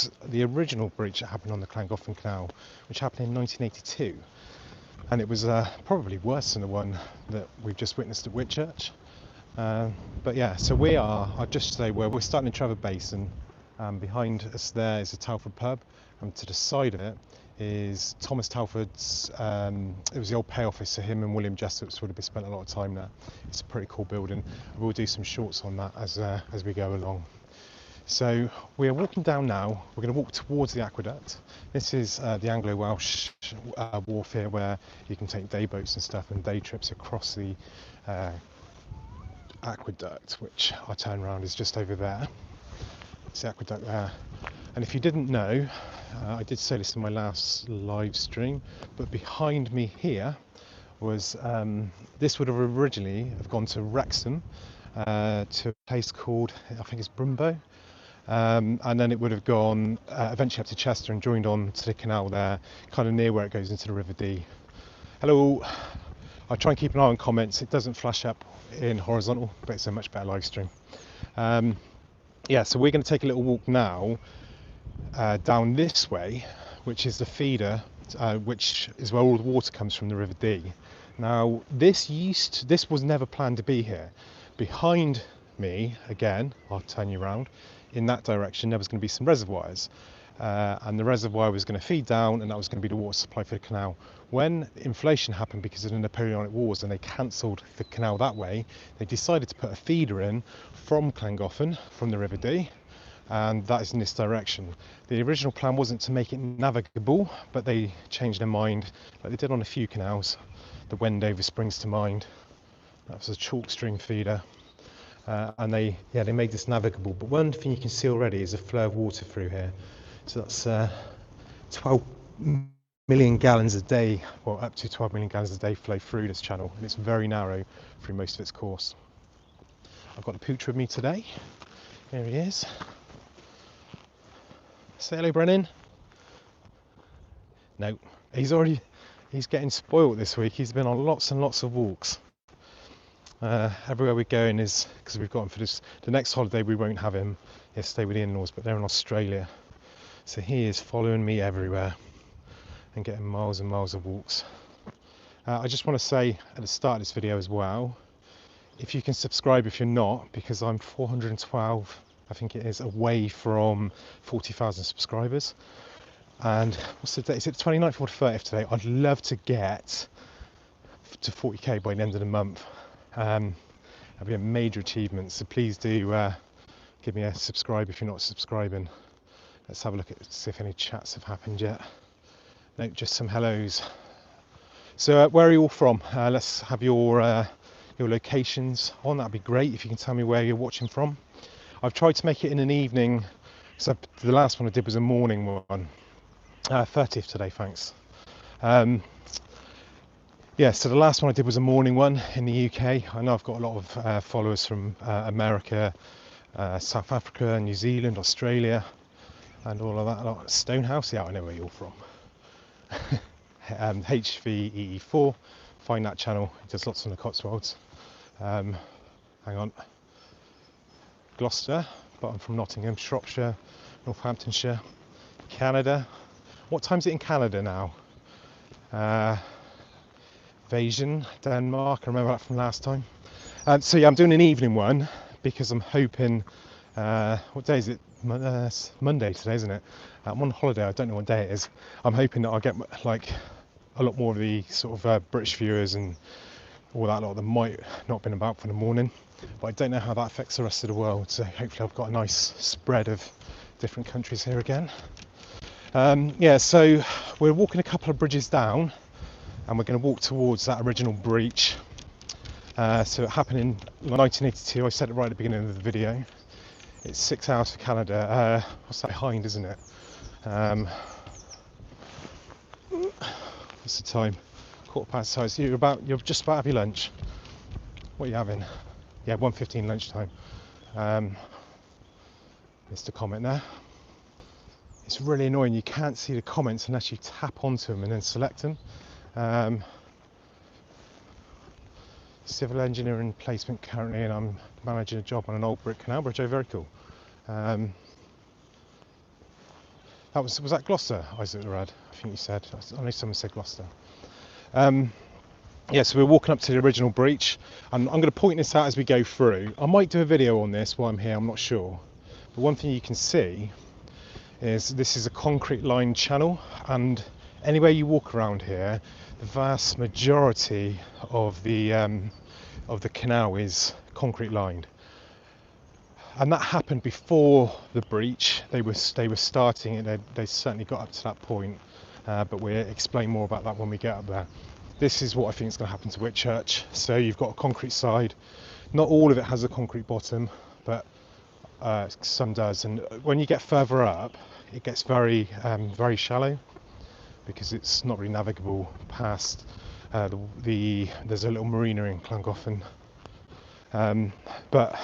was the original breach that happened on the Llangollen Canal, which happened in 1982. And it was probably worse than the one that we've just witnessed at Whitchurch. But yeah, so I'll just say we're starting in Trevor Basin. Behind us there is a Talford pub, and to the side of it is Thomas Talford's, it was the old pay office, so him and William Jessup would have spent a lot of time there. It's a pretty cool building. We'll do some shorts on that as we go along. So we are walking down now. We're going to walk towards the Aqueduct. This is the Anglo-Welsh warfare, where you can take day boats and stuff and day trips across the Aqueduct, which I turn around is just over there. It's the Aqueduct there. And if you didn't know, I did say this in my last live stream, but behind me here was, this would have originally have gone to Wrexham, to a place called, I think it's Brumbo, and then it would have gone eventually up to Chester and joined on to the canal there, kind of near where it goes into the River Dee. Hello. I try and keep an eye on comments. It doesn't flash up in horizontal, but it's a much better live stream. Yeah, so we're going to take a little walk now down this way, which is the feeder, which is where all the water comes from the River Dee. Now, this was never planned to be here. Behind me, again, I'll turn you around, in that direction there was going to be some reservoirs, and the reservoir was going to feed down, and that was going to be the water supply for the canal. When inflation happened because of the Napoleonic Wars and they cancelled the canal that way, they decided to put a feeder in from Llangollen, from the River Dee, and that is in this direction. The original plan wasn't to make it navigable, but they changed their mind, like they did on a few canals. The Wendover springs to mind. That was a chalk stream feeder, and they made this navigable. But one thing you can see already is a flow of water through here. So that's 12 million gallons a day, or up to 12 million gallons a day flow through this channel, and it's very narrow through most of its course. I've got the pooch with me today. Here he is. Say hello, Brennan. No, he's getting spoiled this week. He's been on lots and lots of walks. Everywhere we're going is, because we've got him for the next holiday, we won't have him. He'll stay with the in-laws, but they're in Australia. So he is following me everywhere and getting miles and miles of walks. I just want to say at the start of this video as well, if you can subscribe if you're not, because I'm 412, I think it is, away from 40,000 subscribers. And what's the date? Is it the 29th or the 30th today? I'd love to get to 40k by the end of the month. That'd be a major achievement, so please do give me a subscribe if you're not subscribing. Let's have a look at see if any chats have happened yet. No, just some hellos. So where are you all from? Let's have your locations on. That'd be great if you can tell me where you're watching from. I've tried to make it in an evening, so the last one I did was a morning one. 30th today, thanks. Yeah, so the last one I did was a morning one in the UK. I know I've got a lot of followers from America, South Africa, New Zealand, Australia, and all of that. Stonehouse, yeah, I know where you're from. HVEE4, find that channel. It does lots on the Cotswolds. Hang on. Gloucester, but I'm from Nottingham, Shropshire, Northamptonshire, Canada. What time is it in Canada now? Invasion, Denmark, I remember that from last time. So yeah, I'm doing an evening one because I'm hoping, what day is it? Monday today, isn't it? I'm on holiday, I don't know what day it is. I'm hoping that I'll get like a lot more of the sort of British viewers and all that lot that might not have been about for the morning, but I don't know how that affects the rest of the world, so hopefully I've got a nice spread of different countries here again. Yeah, so we're walking a couple of bridges down and we're going to walk towards that original breach. So it happened in 1982, I said it right at the beginning of the video. It's 6 hours for Canada. What's that behind, isn't it? What's the time? 5:15. So you're just about to have your lunch. What are you having? Yeah, 1:15 lunchtime. Missed a comment there. It's really annoying, you can't see the comments unless you tap onto them and then select them. Civil engineering placement currently, and I'm managing a job on an old brick canal bridge. Oh, very cool. was that Gloucester, Isaac the Red? I think you said. I know someone said Gloucester. Yeah, so we're walking up to the original breach, and I'm going to point this out as we go through. I might do a video on this while I'm here, I'm not sure. But one thing you can see is this is a concrete lined channel, and anywhere you walk around here, the vast majority of the canal is concrete lined. And that happened before the breach. They were starting it. They certainly got up to that point, but we'll explain more about that when we get up there. This is what I think is going to happen to Whitchurch. So you've got a concrete side. Not all of it has a concrete bottom, but some does. And when you get further up, it gets very shallow, because it's not really navigable past there's a little marina in Llangollen, but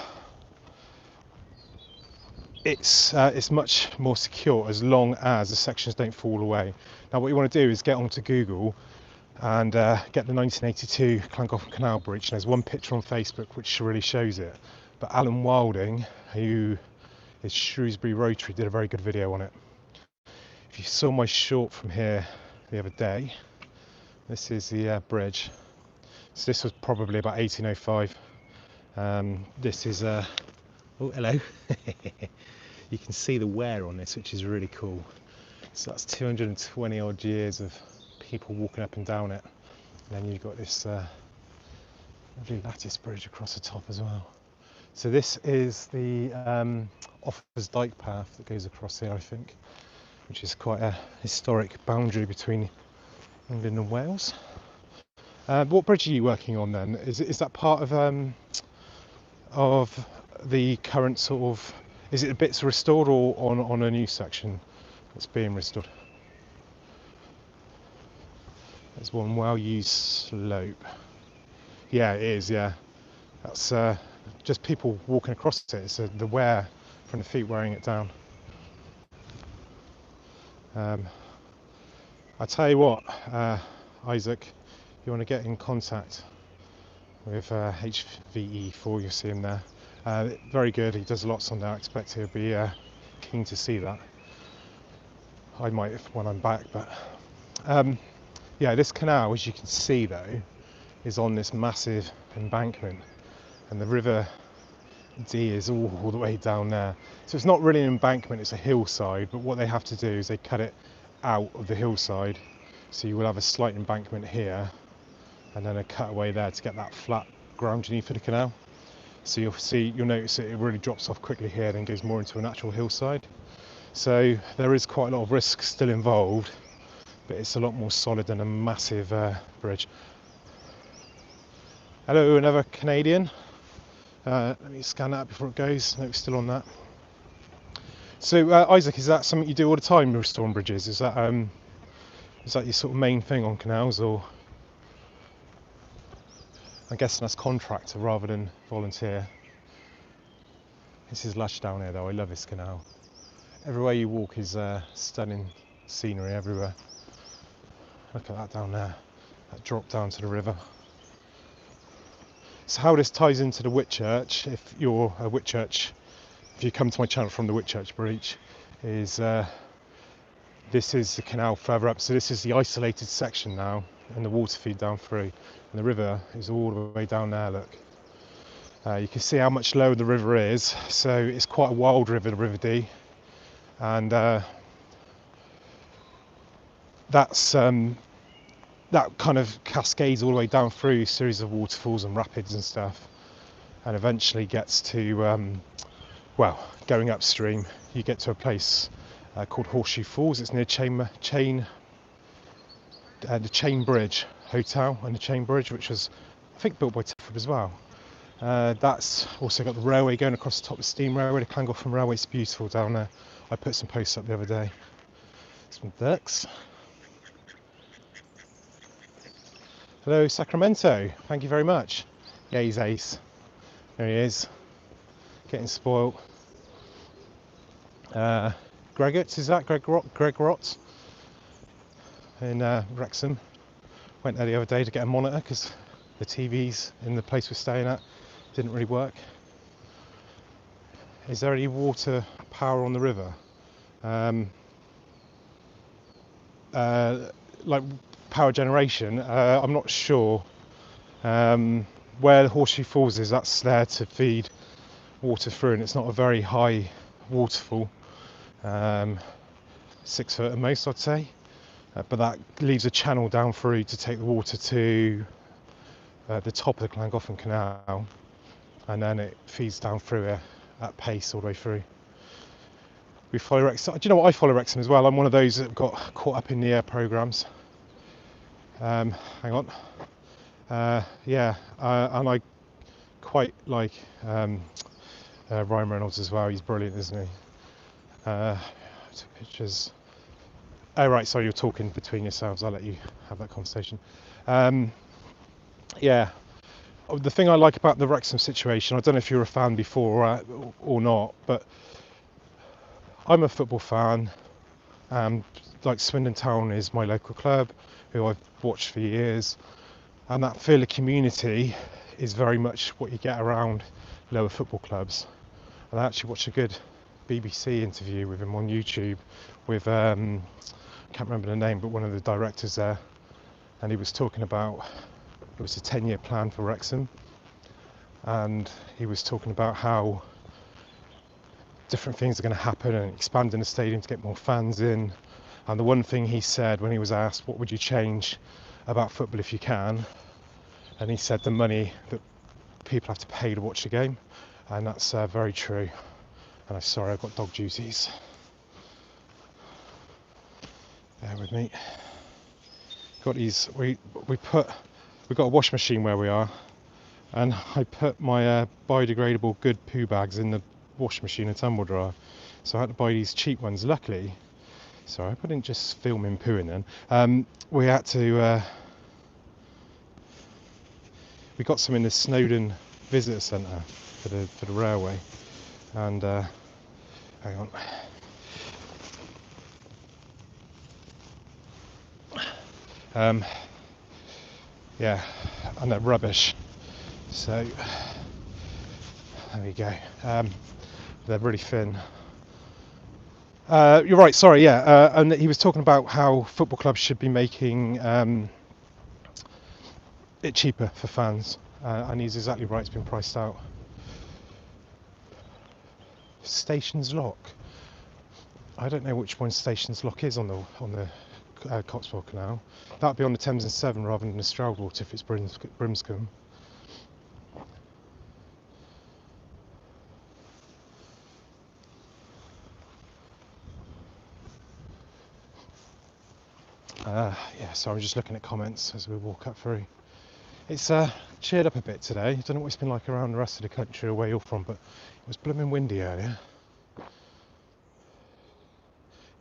it's much more secure as long as the sections don't fall away. Now what you want to do is get onto Google and get the 1982 Llangollen Canal Breach. There's one picture on Facebook which really shows it, but Alan Wilding, who is Shrewsbury Rotary, did a very good video on it. If you saw my short from here the other day, this is the bridge. So this was probably about 1805. This is oh, hello. You can see the wear on this, which is really cool. So that's 220 odd years of people walking up and down it. And then you've got this lovely lattice bridge across the top as well. So this is the Offers Dyke path that goes across here, I think, which is quite a historic boundary between England and Wales. What bridge are you working on then? Is that part of the current sort of, is it the bits restored or on a new section that's being restored? There's one well used slope. Yeah, it is, yeah. That's just people walking across it. It's the wear from the feet wearing it down. I tell you what, Isaac, if you want to get in contact with HVE4, you'll see him there. Very good, he does lots on there. I expect he'll be keen to see that. I might when I'm back, but yeah, this canal, as you can see though, is on this massive embankment, and the river Dee is all the way down there. So it's not really an embankment, it's a hillside, but what they have to do is they cut it out of the hillside, so you will have a slight embankment here and then a cutaway there to get that flat ground you need for the canal. So you'll notice it really drops off quickly here, then goes more into a natural hillside. So there is quite a lot of risk still involved, but it's a lot more solid than a massive bridge. Hello, another Canadian. Let me scan that before it goes. No, it's still on that. So Isaac, is that something you do all the time, restoring bridges? Is that your sort of main thing on canals, or I'm guessing that's contractor rather than volunteer? This is lush down here though. I love this canal. Everywhere you walk is stunning scenery everywhere. Look at that down there, that drop down to the river. So how this ties into the Whitchurch, if you're a Whitchurch, if you come to my channel from the Whitchurch Breach, is this is the canal further up. So this is the isolated section now, and the water feed down through, and the river is all the way down there. Look, you can see how much lower the river is. So it's quite a wild river, the River Dee, and that's that kind of cascades all the way down through a series of waterfalls and rapids and stuff, and eventually gets to well, going upstream, you get to a place called Horseshoe Falls. It's near the Chain Bridge Hotel and the Chain Bridge, which was, I think, built by Telford as well. That's also got the railway going across the top of the steam railway. The Llangollen Railway is beautiful down there. I put some posts up the other day. Some ducks. Hello, Sacramento. Thank you very much. Yeah, he's ace. There he is. Getting spoiled. Gregotts, is that Greg Rotts in Wrexham? Went there the other day to get a monitor because the TVs in the place we're staying at didn't really work. Is there any water power on the river? like power generation, I'm not sure. Where the Horseshoe Falls is, that's there to feed water through, and it's not a very high waterfall, 6 foot at most, I'd say. But that leaves a channel down through to take the water to the top of the Llangollen Canal, and then it feeds down through it at pace all the way through. We follow Wrexham. Do you know what? I follow Wrexham as well. I'm one of those that got caught up in the air programmes. Hang on. Yeah, and I quite like Ryan Reynolds as well. He's brilliant, isn't he? Took pictures. Oh right, sorry, you're talking between yourselves. I'll let you have that conversation. Yeah, the thing I like about the Wrexham situation, I don't know if you're a fan before or not, but I'm a football fan. Like Swindon Town is my local club, who I've watched for years, and that feel of community is very much what you get around lower football clubs. And I actually watched a good BBC interview with him on YouTube with I can't remember the name, but one of the directors there, and he was talking about it was a 10-year plan for Wrexham, and he was talking about how different things are going to happen and expanding the stadium to get more fans in. And the one thing he said when he was asked what would you change about football if you can, and he said the money that people have to pay to watch the game, and that's very true. And I'm sorry, I've got dog duties. Bear with me. Got these. We've got a wash machine where we are, and I put my biodegradable good poo bags in the wash machine and tumble dryer. So I had to buy these cheap ones. Luckily, sorry, I didn't just film him pooing then. We had to. We got some in the Snowdon Visitor Centre for the railway, and hang on. Yeah, and they're rubbish. So there we go. They're really thin. You're right. Sorry. Yeah, and he was talking about how football clubs should be making it cheaper for fans, and he's exactly right. It's been priced out. Stations Lock. I don't know which one Stations Lock is on the Cotswold Canal. That'd be on the Thames and Severn rather than the Stroudwater if it's Brimscombe. Yeah, so I'm just looking at comments as we walk up through. It's cheered up a bit today. I don't know what it's been like around the rest of the country or where you're from, but it was blooming windy earlier.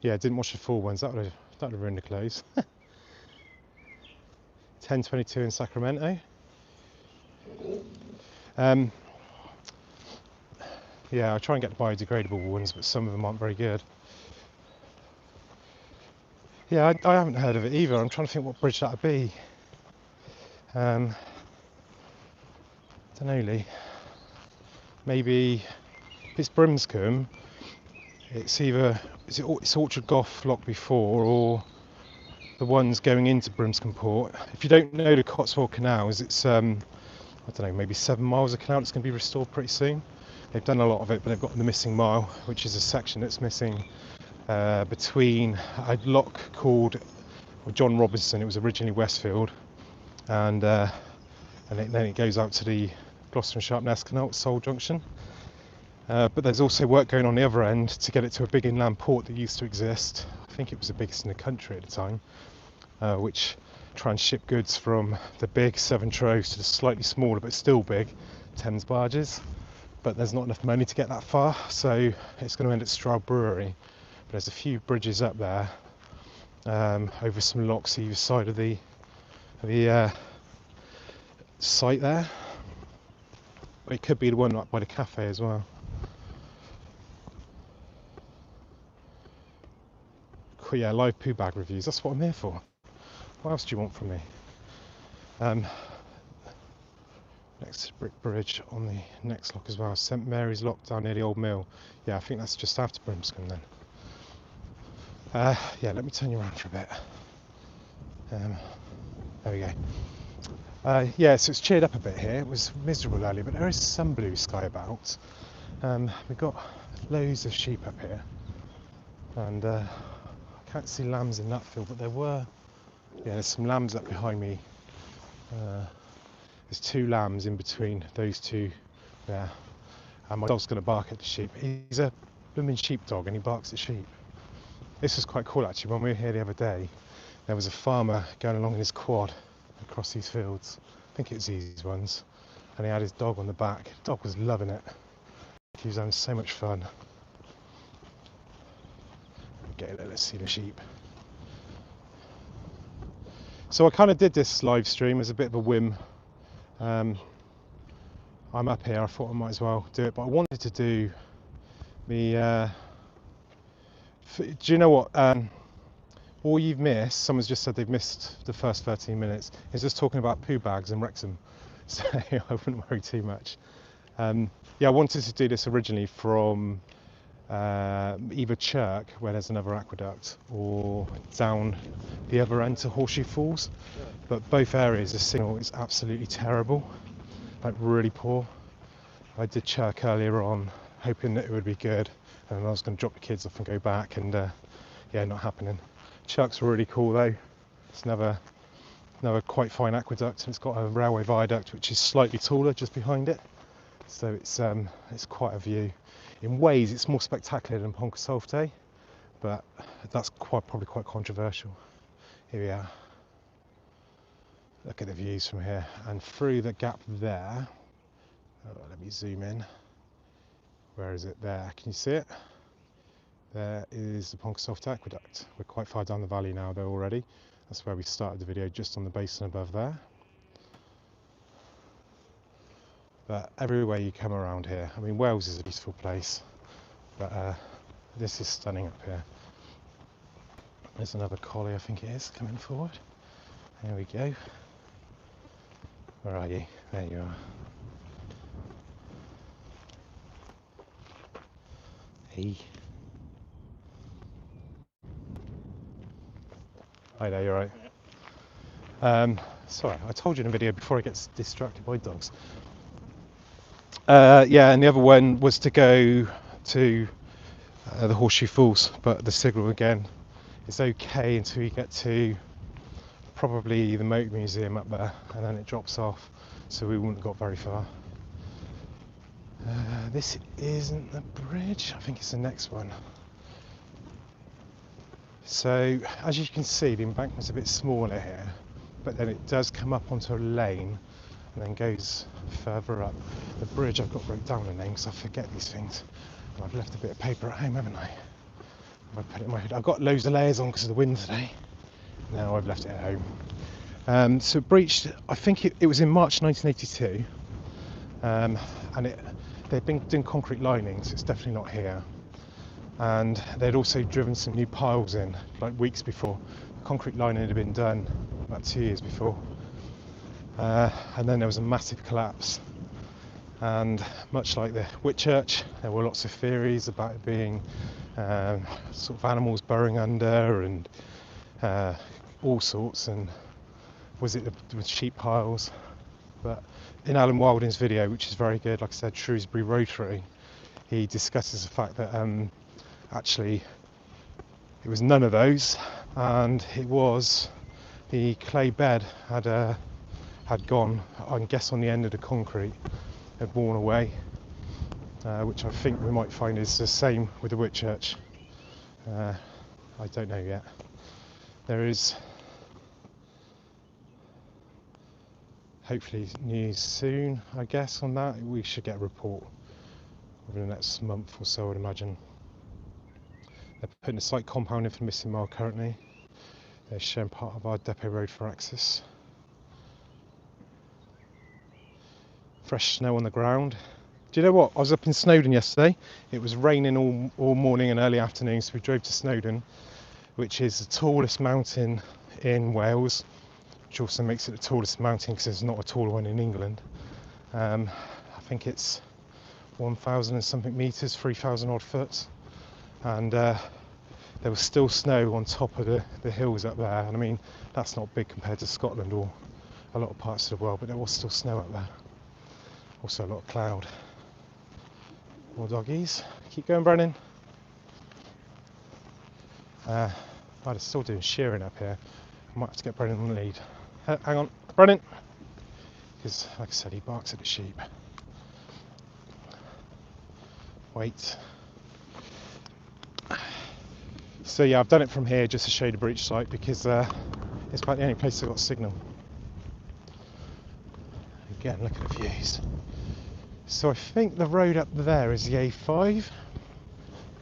Yeah, didn't watch the full ones. That would have ruined the clothes. 10:22 in Sacramento. Yeah, I try and get the biodegradable ones, but some of them aren't very good. Yeah, I haven't heard of it either. I'm trying to think what bridge that would be. Don't know, Lee. Maybe if it's Brimscombe, it's Orchard Gough Lock before, or the ones going into Brimscombe Port. If you don't know the Cotswold Canals, it's I don't know, maybe 7 miles of canal that's going to be restored pretty soon. They've done a lot of it, but they've got the missing mile, which is a section that's missing between a lock called John Robinson. It was originally Westfield, and then it goes out to the Gloucester and Sharpness Canal at Seoul Junction. But there's also work going on the other end to get it to a big inland port that used to exist. I think it was the biggest in the country at the time, which transship goods from the big Severn Troves to the slightly smaller but still big Thames barges. But there's not enough money to get that far, so it's going to end at Stroud Brewery. But there's a few bridges up there over some locks either side of the site there. It could be the one up by the cafe as well. Cool, yeah, live poo bag reviews. That's what I'm here for. What else do you want from me? Next to Brick Bridge on the next lock as well. St Mary's Lock down near the old mill. Yeah, I think that's just after Brimscombe then. Yeah, let me turn you around for a bit. There we go. Yeah, so it's cheered up a bit here. It was miserable earlier, but there is some blue sky about. We've got loads of sheep up here, and I can't see lambs in that field, but there were. Yeah, there's some lambs up behind me. There's 2 lambs in between those 2 there. And my dog's going to bark at the sheep. He's a blooming sheepdog and he barks at sheep. This was quite cool actually. When we were here the other day, there was a farmer going along in his quad across these fields. I think it was these ones. And he had his dog on the back. The dog was loving it. He was having so much fun. Let's see the sheep. So I kind of did this live stream as a bit of a whim. I'm up here, I thought I might as well do it, but I wanted to do the do you know what, all you've missed, someone's just said they've missed the first 13 minutes, is just talking about poo bags and Wrexham, so I wouldn't worry too much. Yeah, I wanted to do this originally from either Chirk, where there's another aqueduct, or down the other end to Horseshoe Falls, but both areas the signal is absolutely terrible, like really poor. I did Chirk earlier on hoping that it would be good, and I was going to drop the kids off and go back, and yeah, not happening. Chirk's really cool though. It's another quite fine aqueduct, and it's got a railway viaduct which is slightly taller just behind it, so it's quite a view. In ways it's more spectacular than Poncasolte, but that's probably quite controversial. Here we are. Look at the views from here, and through the gap there. Oh, let me zoom in. Where is it? There. Can you see it? There is the Poncasolte Aqueduct. We're quite far down the valley now though already. That's where we started the video, just on the basin above there. But everywhere you come around here, I mean, Wales is a beautiful place, but this is stunning up here. There's another collie, I think it is, coming forward. There we go. Where are you? There you are. Hey. Hi there, you alright? Sorry, I told you in a video before I get distracted by dogs. Yeah, and the other one was to go to the Horseshoe Falls, but the signal again is okay until you get to probably the Motor Museum up there, and then it drops off, so we wouldn't have got very far. This isn't the bridge, I think it's the next one. So as you can see, the embankment's a bit smaller here, but then it does come up onto a lane and then goes further up. The bridge, I've got wrote down the name because I forget these things, and I've left a bit of paper at home, haven't I? I put it in my head. I've got loads of layers on because of the wind today. No, I've left it at home. So breached, I think it was in March 1982, and they'd been doing concrete linings, it's definitely not here. And they'd also driven some new piles in, like weeks before. The concrete lining had been done about 2 years before. And then there was a massive collapse. And much like the Whitchurch, there were lots of theories about it being sort of animals burrowing under and all sorts, and was it the sheep piles? But in Alan Wilding's video, which is very good, like I said, Shrewsbury Rotary, he discusses the fact that actually it was none of those, and it was the clay bed had gone, I guess, on the end of the concrete, had worn away, which I think we might find is the same with the Whitchurch. I don't know yet. There is hopefully news soon, I guess, on that. We should get a report over the next month or so, I'd imagine. They're putting a site compound in for the missing mile currently. They're showing part of our depot road for access. Fresh snow on the ground. Do you know what? I was up in Snowdon yesterday. It was raining all morning and early afternoon, so we drove to Snowdon, which is the tallest mountain in Wales, which also makes it the tallest mountain because there's not a taller one in England. I think it's 1,000 and something metres, 3,000 odd foot. And there was still snow on top of the hills up there, and I mean that's not big compared to Scotland or a lot of parts of the world, but there was still snow up there. Also a lot of cloud. More doggies. Keep going, Brennan. Right, it's still doing shearing up here. I might have to get Brennan on the lead. Hang on, Brennan! Because, like I said, he barks at the sheep. Wait. So yeah, I've done it from here just to show you the breach site because it's about the only place I've got signal. Again, look at the views. So I think the road up there is the A5,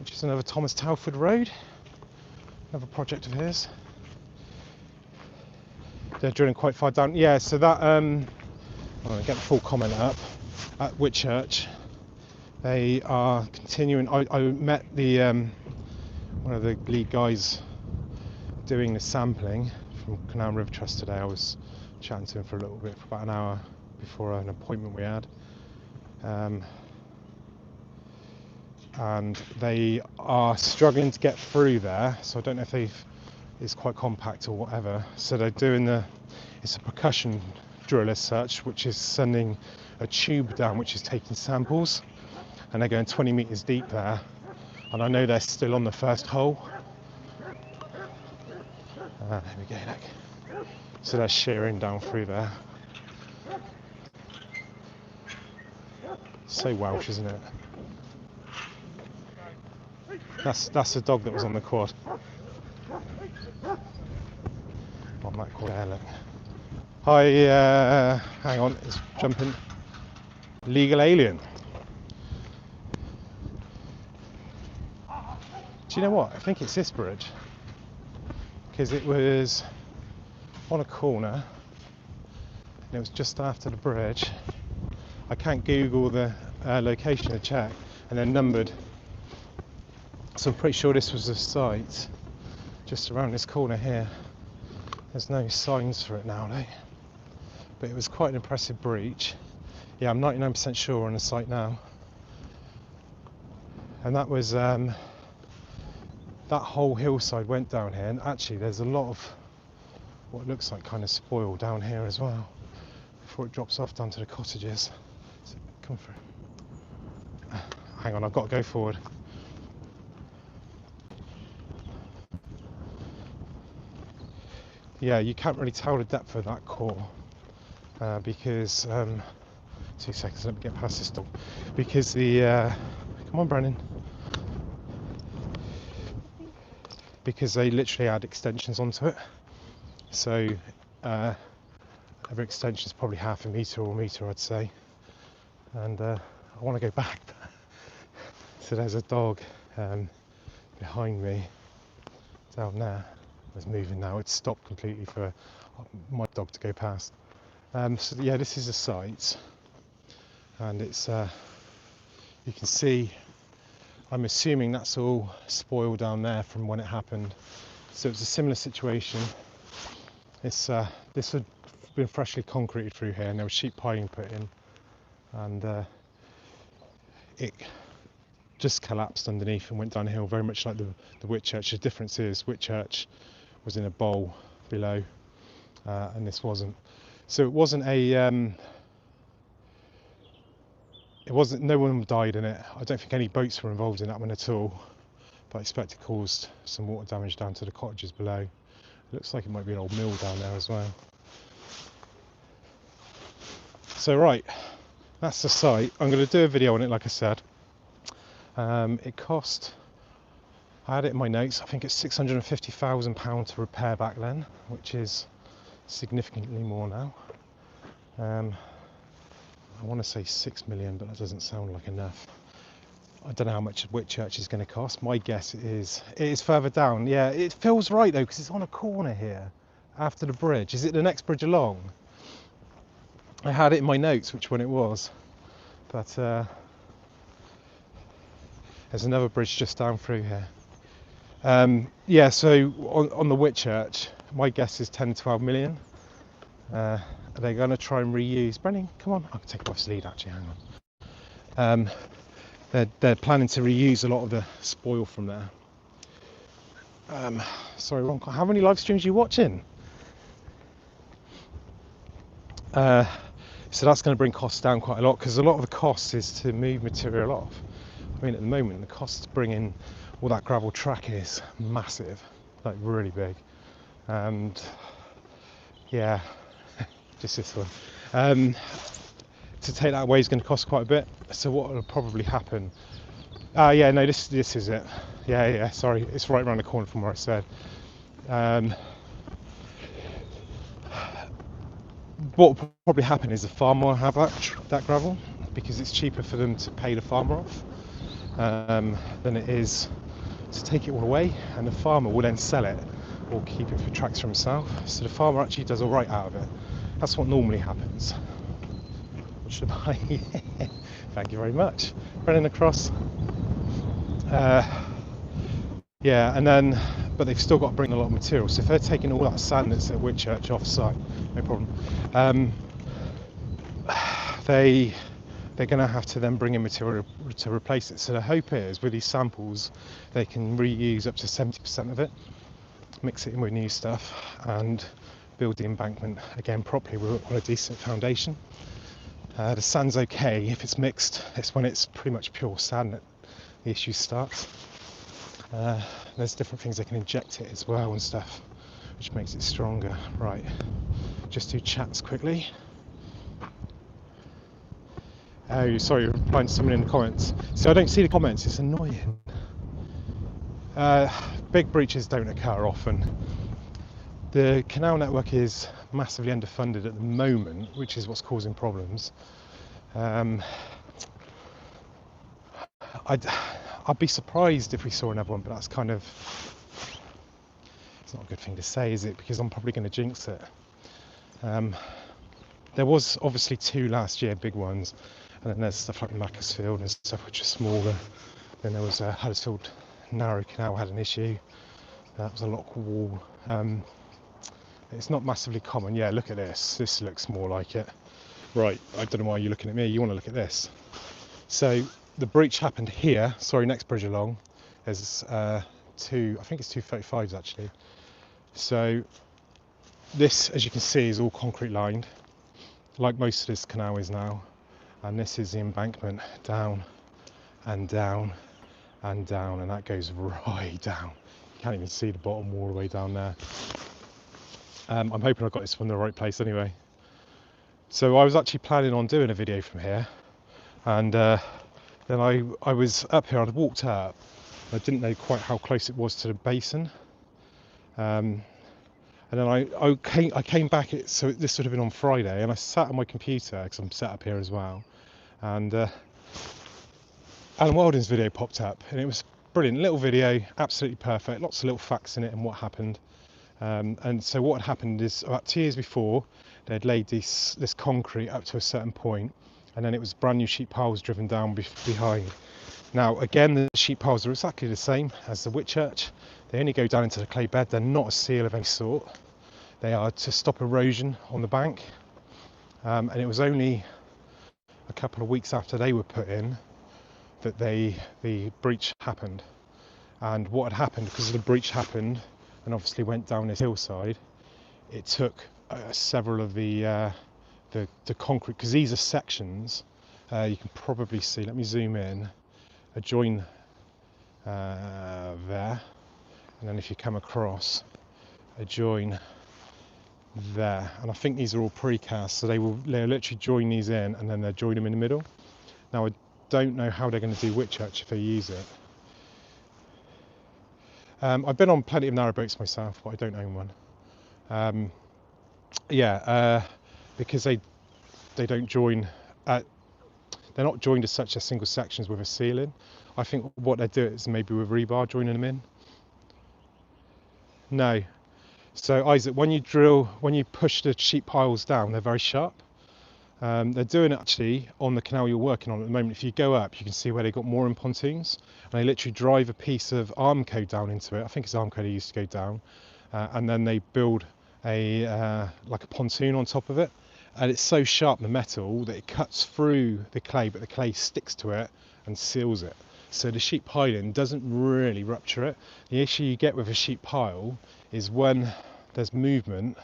which is another Thomas Talford road, another project of his. They're drilling quite far down. Yeah, so that, I'll get the full comment up, at Whitchurch, they are continuing. I met the one of the lead guys doing the sampling from Canal River Trust today. I was chatting to him for a little bit, for about an hour before an appointment we had. And they are struggling to get through there, so I don't know if it's quite compact or whatever. So they're doing it's a percussion drill as such, which is sending a tube down which is taking samples, and they're going 20 meters deep there, and I know they're still on the first hole. There we go, look. So they're shearing down through there. So Welsh, isn't it? That's the dog that was on the quad. On that quad there, look. Hi, hang on, it's jumping. Legal alien. Do you know what? I think it's this bridge. Because it was on a corner, and it was just after the bridge. I can't Google the location to check, and then numbered. So I'm pretty sure this was the site, just around this corner here. There's no signs for it now though, but it was quite an impressive breach. Yeah, I'm 99% sure we're on the site now. And that was, that whole hillside went down here, and actually there's a lot of what looks like kind of spoil down here as well, before it drops off down to the cottages. So, come through. Hang on, I've got to go forward. Yeah, you can't really tell the depth of that core because 2 seconds, let me get past this dog, because the come on Brennan, because they literally add extensions onto it, so every extension is probably half a metre or a metre, I'd say, and I want to go back. So there's a dog behind me down there. It's moving now. It's stopped completely for my dog to go past. So yeah, this is a site, and it's you can see, I'm assuming that's all spoil down there from when it happened. So it's a similar situation. It's this had been freshly concreted through here, and there was sheet piling put in, and it just collapsed underneath and went downhill, very much like the Whitchurch. The difference is Whitchurch was in a bowl below, and this wasn't. So it wasn't no one died in it. I don't think any boats were involved in that one at all, but I expect it caused some water damage down to the cottages below. It looks like it might be an old mill down there as well. So right, that's the site. I'm going to do a video on it, like I said. It cost, I had it in my notes, I think it's £650,000 to repair back then, which is significantly more now. I want to say 6 million, but that doesn't sound like enough. I don't know how much Whitchurch is going to cost. My guess is it is further down. Yeah, it feels right though, because it's on a corner here after the bridge. Is it the next bridge along? I had it in my notes which one it was, but there's another bridge just down through here. Yeah, so on the Whitchurch, my guess is 10 to 12 million. They're going to try and reuse. Brennan, come on. I can take off his lead actually, hang on. They're planning to reuse a lot of the spoil from there. Sorry, wrong. How many live streams are you watching? So that's going to bring costs down quite a lot, because a lot of the cost is to move material off. I mean, at the moment, the cost to bring in all that gravel track is massive, like really big. And yeah, just this one. To take that away is going to cost quite a bit. So what will probably happen? Yeah, no, this is it. Yeah, sorry, it's right around the corner from where I said. What will probably happen is the farmer will have that gravel, because it's cheaper for them to pay the farmer off than it is to take it all away, and the farmer will then sell it or keep it for tracks for himself. So the farmer actually does all right out of it. That's what normally happens. What should I? Thank you very much. Running across. Yeah, and then, but they've still got to bring a lot of material. So if they're taking all that sand that's at Whitchurch off site, no problem. They're going to have to then bring in material to replace it. So the hope is, with these samples, they can reuse up to 70% of it, mix it in with new stuff, and build the embankment again properly on a decent foundation. The sand's okay if it's mixed. It's when it's pretty much pure sand that the issue starts. There's different things they can inject it as well and stuff, which makes it stronger. Right, just do chats quickly. Oh, sorry, replying to someone in the comments. So I don't see the comments, it's annoying. Big breaches don't occur often. The canal network is massively underfunded at the moment, which is what's causing problems. I'd be surprised if we saw another one, but that's kind of, it's not a good thing to say, is it? Because I'm probably going to jinx it. There was obviously 2 last year, big ones, and then there's stuff like Macclesfield and stuff which are smaller. Then there was Huddersfield Narrow Canal had an issue. That was a lock wall. It's not massively common. Yeah, look at this. This looks more like it. Right, I don't know why you're looking at me. You want to look at this. So the breach happened here. Sorry, next bridge along. There's I think it's 235s actually. So this, as you can see, is all concrete lined, like most of this canal is now. And this is the embankment down and down and down, and that goes right down. You can't even see the bottom all the way down there. I'm hoping I got this from the right place anyway. So I was actually planning on doing a video from here, and then I was up here, I'd walked up, I didn't know quite how close it was to the basin. And then I came back, so this would have been on Friday, and I sat on my computer, because I'm set up here as well, and Alan Weldon's video popped up, and it was brilliant, little video, absolutely perfect, lots of little facts in it and what happened. And so what had happened is, about 2 years before, they'd laid this concrete up to a certain point, and then it was brand new sheet piles driven down behind. Now again, the sheet piles are exactly the same as the Whitchurch. They only go down into the clay bed. They're not a seal of any sort. They are to stop erosion on the bank. And it was only a couple of weeks after they were put in that the breach happened. And what had happened, because the breach happened and obviously went down this hillside, it took several of the concrete, because these are sections, you can probably see, let me zoom in, a join there, and then if you come across, a join there, and I think these are all precast, so they'll literally join these in, and then they'll join them in the middle. Now I don't know how they're going to do Whitchurch if they use it. I've been on plenty of narrowboats myself, but I don't own one. Because they don't join, they're not joined as such as single sections with a ceiling. I think what they do is maybe with rebar joining them in. No. So Isaac, when you push the sheet piles down, they're very sharp. They're doing it actually on the canal you're working on at the moment. If you go up, you can see where they got mooring pontoons, and they literally drive a piece of Armco down into it. I think it's Armco they used to go down, and then they build like a pontoon on top of it, and it's so sharp, the metal, that it cuts through the clay, but the clay sticks to it and seals it. So the sheet piling doesn't really rupture it. The issue you get with a sheet pile is when there's movement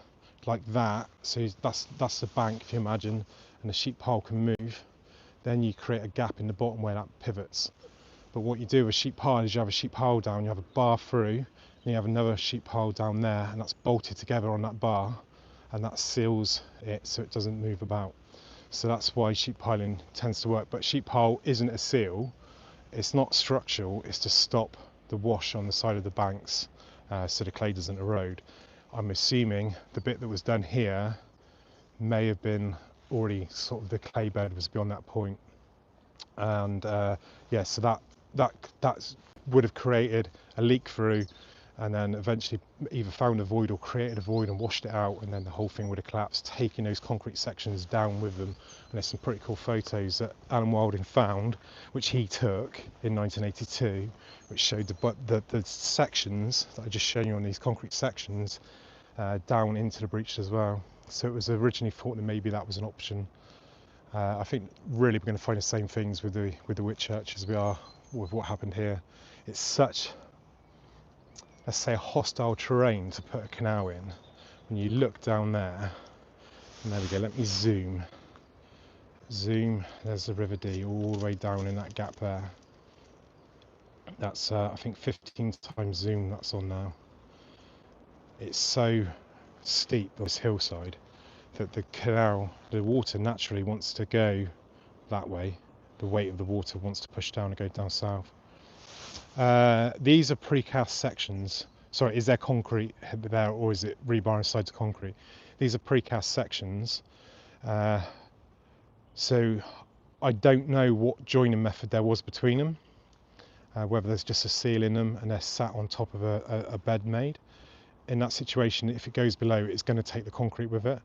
like that, so that's the bank if you imagine, and the sheet pile can move, then you create a gap in the bottom where that pivots. But what you do with sheet pile is you have a sheet pile down, you have a bar through, and you have another sheet pile down there, and that's bolted together on that bar, and that seals it so it doesn't move about. So that's why sheet piling tends to work. But sheet pile isn't a seal, it's not structural, it's to stop the wash on the side of the banks so the clay doesn't erode. I'm assuming the bit that was done here may have been already sort of, the clay bed was beyond that point, and yeah, so that would have created a leak through, and then eventually either found a void or created a void and washed it out, and then the whole thing would have collapsed, taking those concrete sections down with them. And there's some pretty cool photos that Alan Wilding found, which he took in 1982, which showed the sections that I just shown you on these concrete sections down into the breach as well. So it was originally thought that maybe that was an option. I think really we're going to find the same things with the Whitchurch as we are with what happened here. It's such, let's say, a hostile terrain to put a canal in. When you look down there, and there we go, let me zoom, there's the River Dee all the way down in that gap there. That's I think 15 times zoom that's on now. It's so steep on this hillside that the canal, the water naturally wants to go that way. The weight of the water wants to push down and go down south. These are precast sections. Sorry, is there concrete there or is it rebar inside the concrete? These are precast sections. So I don't know what joining method there was between them, whether there's just a seal in them and they're sat on top of a bed made. In that situation, if it goes below, it's going to take the concrete with it.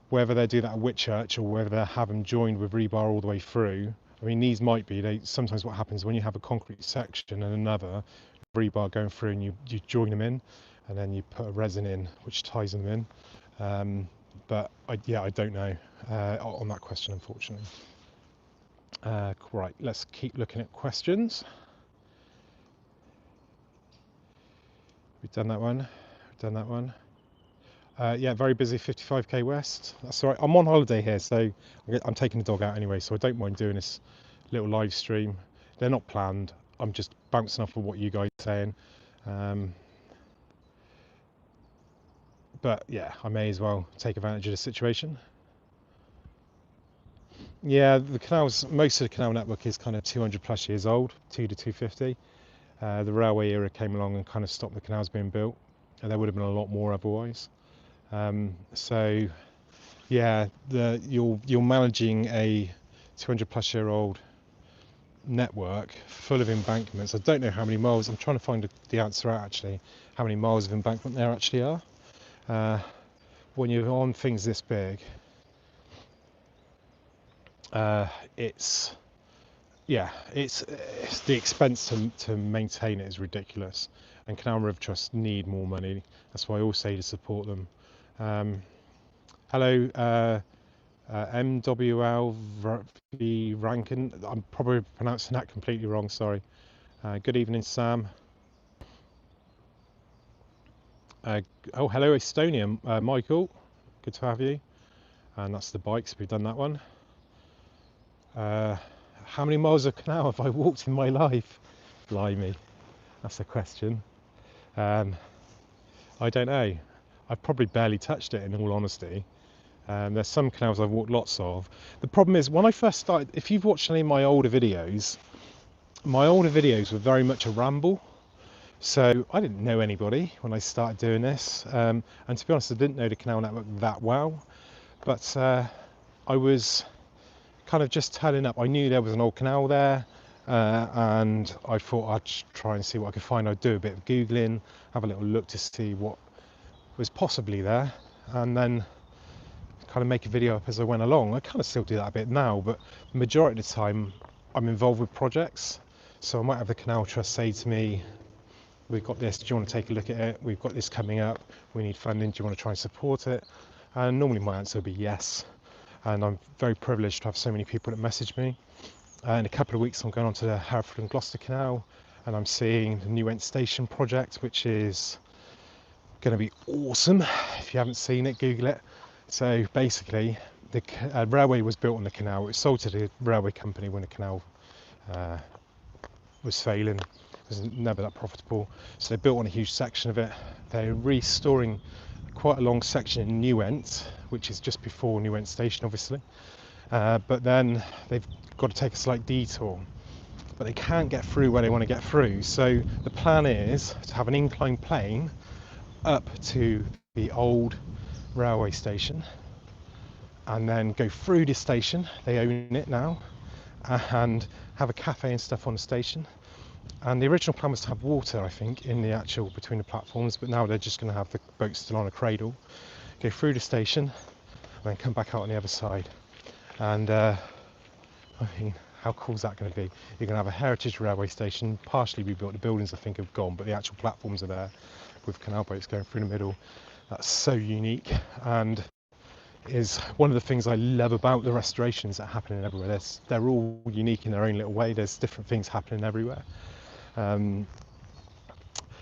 Whether they do that at Whitchurch or whether they have them joined with rebar all the way through, I mean, these might be, sometimes what happens when you have a concrete section and another rebar going through, and you join them in, and then you put a resin in which ties them in. But I don't know on that question, unfortunately. Right, let's keep looking at questions. We've done that one. Yeah, very busy, 55k west. That's all right. I'm on holiday here, so I'm taking the dog out anyway, so I don't mind doing this little live stream. They're not planned. I'm just bouncing off of what you guys are saying. But yeah, I may as well take advantage of the situation. Yeah, the canals, most of the canal network is kind of 200 plus years old, 2 to 250. The railway era came along and kind of stopped the canals being built, and there would have been a lot more otherwise. So yeah, you're managing a 200 plus year old network full of embankments. I don't know how many miles, I'm trying to find the answer out actually, how many miles of embankment there actually are. When you're on things this big, it's the expense to maintain it is ridiculous, and Canal River Trust need more money. That's why I always say to support them. Hello, MWL Rankin. I'm probably pronouncing that completely wrong, sorry. Good evening, Sam. Oh, hello, Estonia. Michael, good to have you. And that's the bikes, we've done that one. How many miles of canal have I walked in my life? Blimey, that's a question. I don't know. I've probably barely touched it, in all honesty. There's some canals I've walked lots of. The problem is, when I first started, if you've watched any of my older videos were very much a ramble. So I didn't know anybody when I started doing this. And to be honest, I didn't know the canal network that well. But I was kind of just turning up. I knew there was an old canal there, and I thought I'd try and see what I could find. I'd do a bit of Googling, have a little look to see what was possibly there, and then kind of make a video up as I went along. I kind of still do that a bit now, but the majority of the time I'm involved with projects. So I might have the Canal Trust say to me, we've got this, do you want to take a look at it? We've got this coming up, we need funding, do you want to try and support it? And normally my answer would be yes. And I'm very privileged to have so many people that message me. In a couple of weeks I'm going on to the Hereford and Gloucester Canal, and I'm seeing the new Ent Station project, which is going to be awesome. If you haven't seen it, Google it. So basically the railway was built on the canal. It was sold to the railway company when the canal was failing. It was never that profitable, so they built on a huge section of it. They're restoring quite a long section in New Ent, which is just before New Ent Station obviously, but then they've got to take a slight detour, but they can't get through where they want to get through. So the plan is to have an inclined plane up to the old railway station and then go through the station, they own it now, and have a cafe and stuff on the station. And the original plan was to have water, I think, in the actual between the platforms, but now they're just going to have the boat still on a cradle, go through the station and then come back out on the other side. And I mean, how cool is that going to be? You're going to have a heritage railway station, partially rebuilt. The buildings I think have gone, but the actual platforms are there with canal boats going through the middle. That's so unique, and is one of the things I love about the restorations that are happening everywhere. They're all unique in their own little way. There's different things happening everywhere.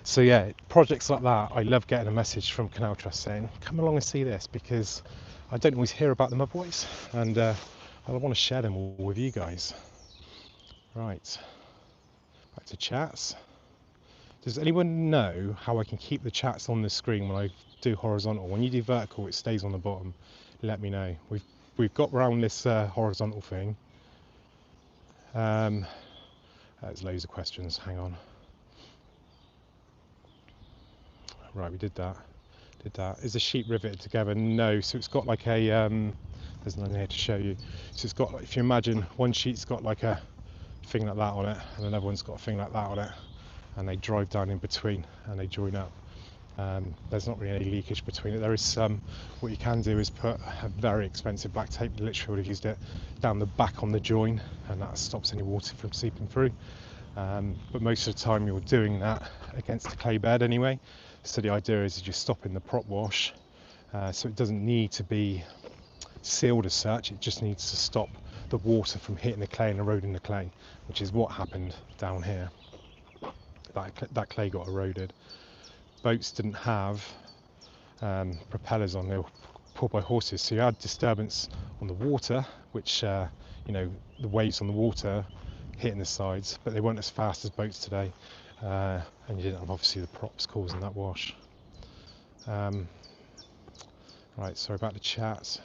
So yeah, projects like that, I love getting a message from Canal Trust saying, come along and see this, because I don't always hear about them otherwise, and I want to share them all with you guys. Right, back to chats. Does anyone know how I can keep the chats on the screen when I do horizontal? When you do vertical, it stays on the bottom. Let me know. We've got around this horizontal thing. There's loads of questions. Hang on. Right, we did that. Is the sheet riveted together? No. So it's got like a there's nothing here to show you. So it's got, if you imagine, one sheet's got like a thing like that on it, and another one's got a thing like that on it, and they drive down in between and they join up. There's not really any leakage between it. There is some. What you can do is put a very expensive black tape, literally would have used it, down the back on the join, and that stops any water from seeping through. But most of the time you're doing that against the clay bed anyway. So the idea is you're stopping the prop wash, so it doesn't need to be sealed as such. It just needs to stop the water from hitting the clay and eroding the clay, which is what happened down here. That clay got eroded. Boats didn't have propellers on, they were pulled by horses, so you had disturbance on the water, which you know, the waves on the water hitting the sides, but they weren't as fast as boats today, and you didn't have obviously the props causing that wash. Right, sorry about the chat.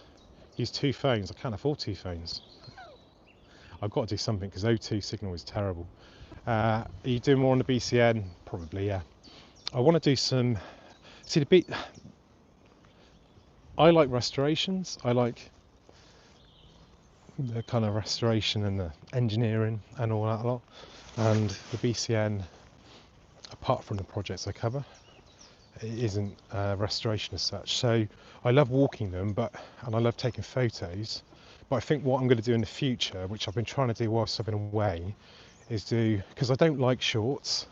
Use 2 phones. I can't afford 2 phones. I've got to do something because O2 signal is terrible. Are you doing more on the BCN? Probably, yeah. I want to do some. See, I like restorations. I like the kind of restoration and the engineering and all that lot. And the BCN, apart from the projects I cover, it isn't restoration as such. So I love walking them, and I love taking photos. But I think what I'm going to do in the future, which I've been trying to do whilst I've been away, is because I don't like shorts,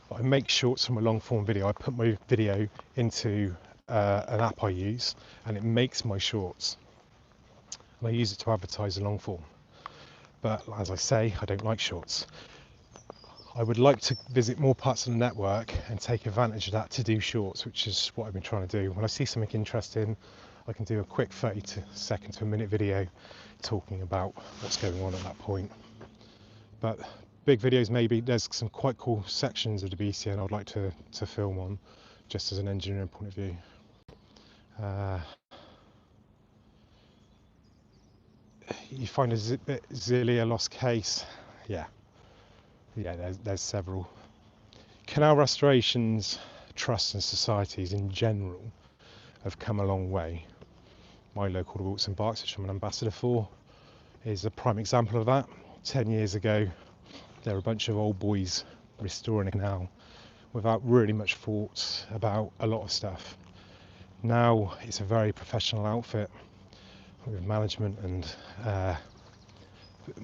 but I make shorts from a long form video. I put my video into an app I use, and it makes my shorts. And I use it to advertise the long form. But as I say, I don't like shorts. I would like to visit more parts of the network and take advantage of that to do shorts, which is what I've been trying to do. When I see something interesting, I can do a quick 30-second to a minute video talking about what's going on at that point. But big videos, maybe. There's some quite cool sections of the BCN I'd like to film on, just as an engineering point of view. You find a Zillia lost case? Yeah, there's several. Canal restorations, trusts and societies in general have come a long way. My local Wilts and Barks, which I'm an ambassador for, is a prime example of that. 10 years ago, there were a bunch of old boys restoring a canal without really much thought about a lot of stuff. Now it's a very professional outfit with management and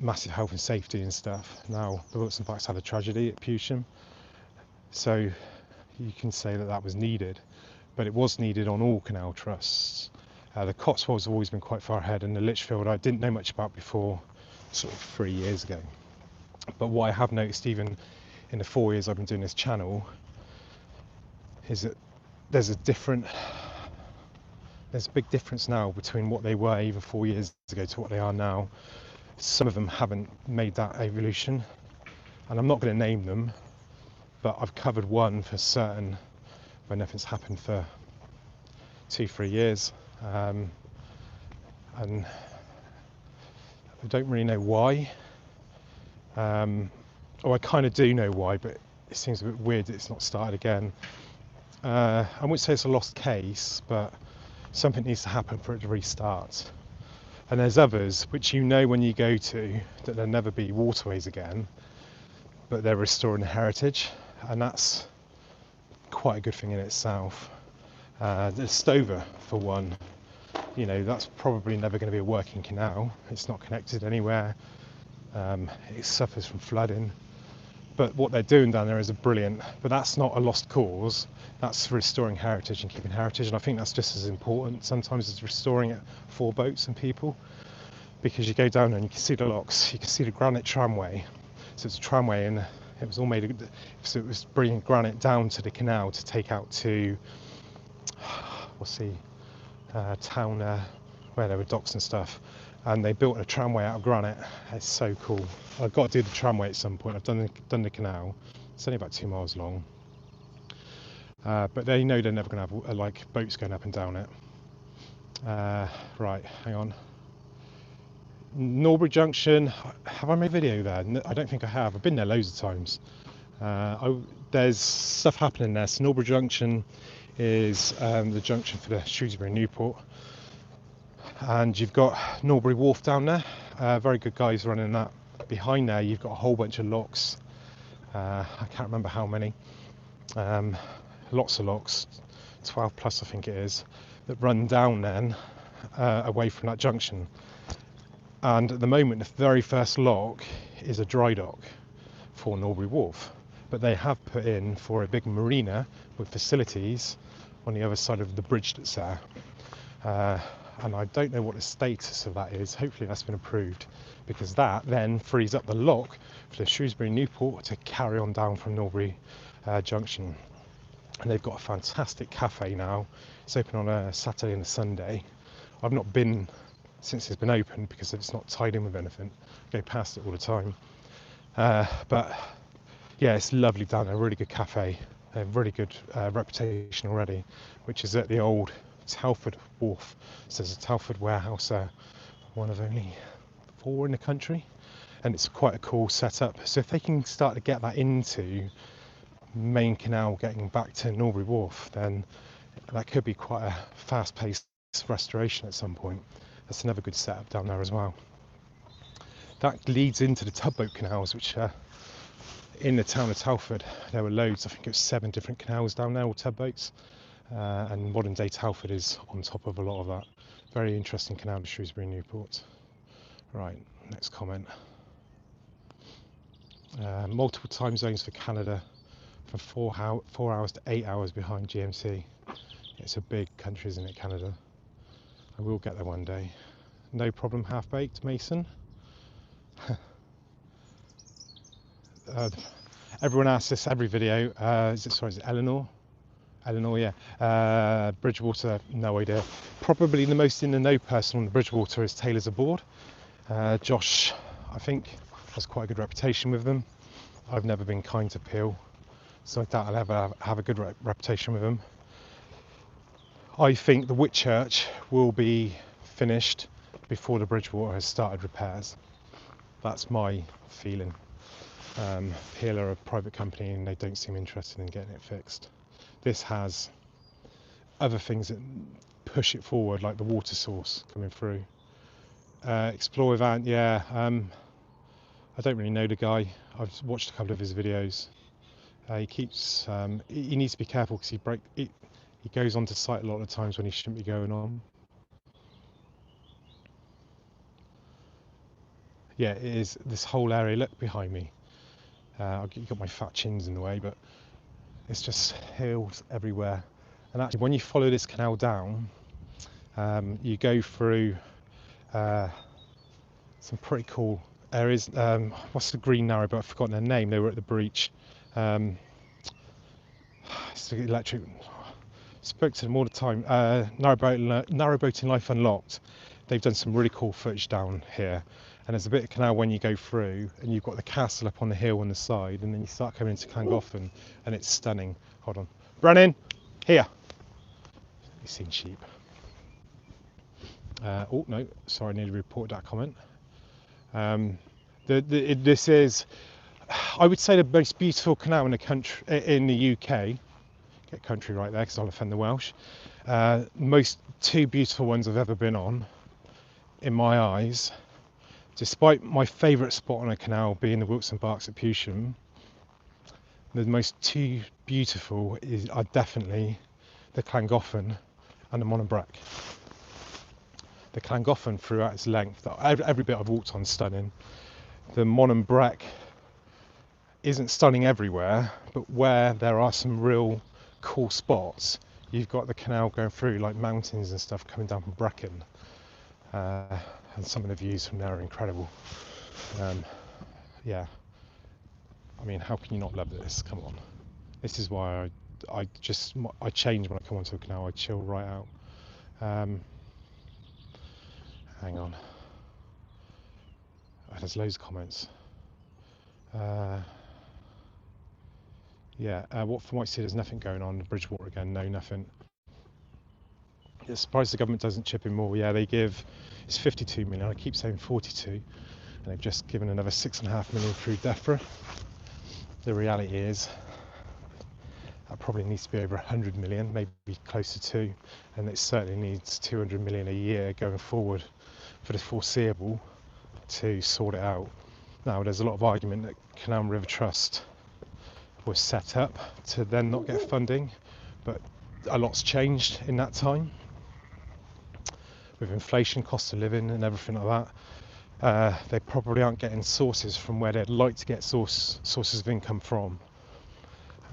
massive health and safety and stuff. Now the Wilts and Barks had a tragedy at Pewsham, so you can say that was needed, but it was needed on all canal trusts. The Cotswolds have always been quite far ahead, and the Lichfield I didn't know much about before. sort of 3 years ago. But what I have noticed even in the 4 years I've been doing this channel is that there's a big difference now between what they were even 4 years ago to what they are now. Some of them haven't made that evolution, and I'm not going to name them, but I've covered one for certain where nothing's happened for 2-3 years, and I don't really know why. Or I kind of do know why, but it seems a bit weird that it's not started again. I wouldn't say it's a lost case, but something needs to happen for it to restart. And there's others which you know when you go to that there'll never be waterways again, but they're restoring the heritage, and that's quite a good thing in itself. The Stover, for one, you know, that's probably never going to be a working canal. It's not connected anywhere. It suffers from flooding. But what they're doing down there is brilliant. But that's not a lost cause. That's restoring heritage and keeping heritage. And I think that's just as important sometimes as restoring it for boats and people. Because you go down there and you can see the locks. You can see the granite tramway. So it's a tramway, and it was all made. So it was bringing granite down to the canal to take out to, what's the town where there were docks and stuff. And they built a tramway out of granite. It's so cool. I've got to do the tramway at some point. I've done the canal. It's only about 2 miles long. But they know they're never going to have like boats going up and down it. Right, hang on. Norbury Junction. Have I made a video there? I don't think I have. I've been there loads of times. There's stuff happening there. So Norbury Junction is the junction for the Shrewsbury and Newport. And you've got Norbury Wharf down there. Very good guys running that. Behind there you've got a whole bunch of locks. I can't remember how many. Lots of locks, 12 plus I think it is, that run down then away from that junction. And at the moment the very first lock is a dry dock for Norbury Wharf. But they have put in for a big marina with facilities on the other side of the bridge that's there. And I don't know what the status of that is. Hopefully that's been approved, because that then frees up the lock for the Shrewsbury Newport to carry on down from Norbury Junction. And they've got a fantastic cafe now. It's open on a Saturday and a Sunday. I've not been since it's been open because it's not tied in with anything. I go past it all the time. But yeah, it's lovely down there, really good cafe. They have really good reputation already, which is at the old Telford Wharf. So there's a Telford warehouse there, one of only 4 in the country, and it's quite a cool setup. So if they can start to get that into main canal, getting back to Norbury Wharf, then that could be quite a fast-paced restoration at some point. That's another good setup down there as well. That leads into the tugboat canals, which are in the town of Telford. There were loads, I think it was 7 different canals down there, all tugboats. And modern day Telford is on top of a lot of that. Very interesting canal to Shrewsbury and Newport. Right, next comment. Multiple time zones for Canada, from 4 hours to 8 hours behind GMT. It's a big country, isn't it, Canada? I will get there one day. No problem, half-baked, Mason. Everyone asks this every video. Is it Eleanor? Eleanor, yeah. Bridgewater, no idea. Probably the most in the know person on the Bridgewater is Taylor's Aboard. Josh, I think, has quite a good reputation with them. I've never been kind to Peel, so I doubt I'll ever have a good reputation with them. I think the Whitchurch will be finished before the Bridgewater has started repairs. That's my feeling. Peel are a private company and they don't seem interested in getting it fixed. This has other things that push it forward, like the water source coming through. Explore Event, yeah. I don't really know the guy. I've watched a couple of his videos. He keeps. He needs to be careful because he goes onto site a lot of times when he shouldn't be going on. Yeah, it is. This whole area. Look behind me. You've got my fat chins in the way, but it's just hills everywhere. And actually, when you follow this canal down, you go through some pretty cool there is, what's the green narrowboat? I've forgotten their name. They were at the breach. It's the electric. Spoke to them all the time. Narrowboating Life Unlocked. They've done some really cool footage down here. And there's a bit of canal when you go through, and you've got the castle up on the hill on the side, and then you start coming into Llangollen, and it's stunning. Hold on. Brennan, here. You've seen sheep. Oh no, sorry, I nearly reported that comment. This is, I would say, the most beautiful canal in the country, in the UK. Get country right there, because I'll offend the Welsh. Most two beautiful ones I've ever been on, in my eyes. Despite my favourite spot on a canal being the Wilkes and Barks at Pewsham, the most two beautiful are definitely the Llangollen and the Mononbrack. The Llangollen throughout its length, every bit I've walked on, stunning. The Mononbrack isn't stunning everywhere, but where there are some real cool spots, you've got the canal going through, like mountains and stuff coming down from Brecon. And some of the views from there are incredible. Yeah, I mean, how can you not love this? Come on. This is why I change when I come onto a canal. I chill right out. Hang on. Oh, there's loads of comments. Yeah, from what I see, there's nothing going on. Bridgewater again, no, nothing. It's surprised the government doesn't chip in more. Yeah, they give, it's 52 million. I keep saying 42, and they've just given another 6.5 million through DEFRA. The reality is, that probably needs to be over 100 million, maybe closer to, and it certainly needs 200 million a year going forward for the foreseeable to sort it out. Now, there's a lot of argument that Canal and River Trust was set up to then not get funding, but a lot's changed in that time with inflation, cost of living and everything like that. They probably aren't getting sources from where they'd like to get sources of income from,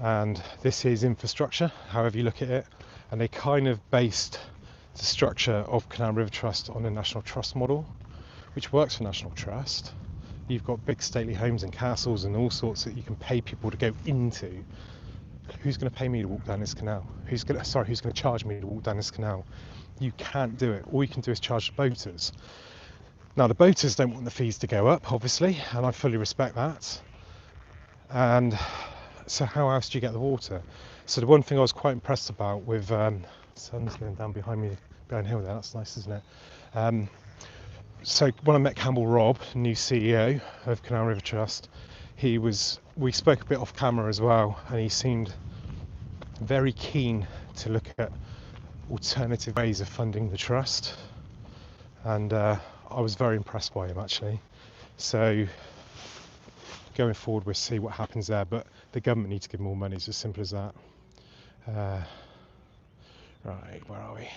and this is infrastructure, however you look at it, and they kind of based the structure of Canal and River Trust on the National Trust model, which works for National Trust. You've got big stately homes and castles and all sorts that you can pay people to go into. Who's going to pay me to walk down this canal? Who's going to charge me to walk down this canal? You can't do it. All you can do is charge the boaters. Now, the boaters don't want the fees to go up, obviously, and I fully respect that. And so how else do you get the water? So the one thing I was quite impressed about with, sun's going down behind me, behind hill there, that's nice, isn't it? So when I met Campbell Robb, new CEO of Canal River Trust, we spoke a bit off camera as well, and he seemed very keen to look at alternative ways of funding the trust, and I was very impressed by him actually. So going forward we'll see what happens there, but the government needs to give more money, it's as simple as that. Right, where are we?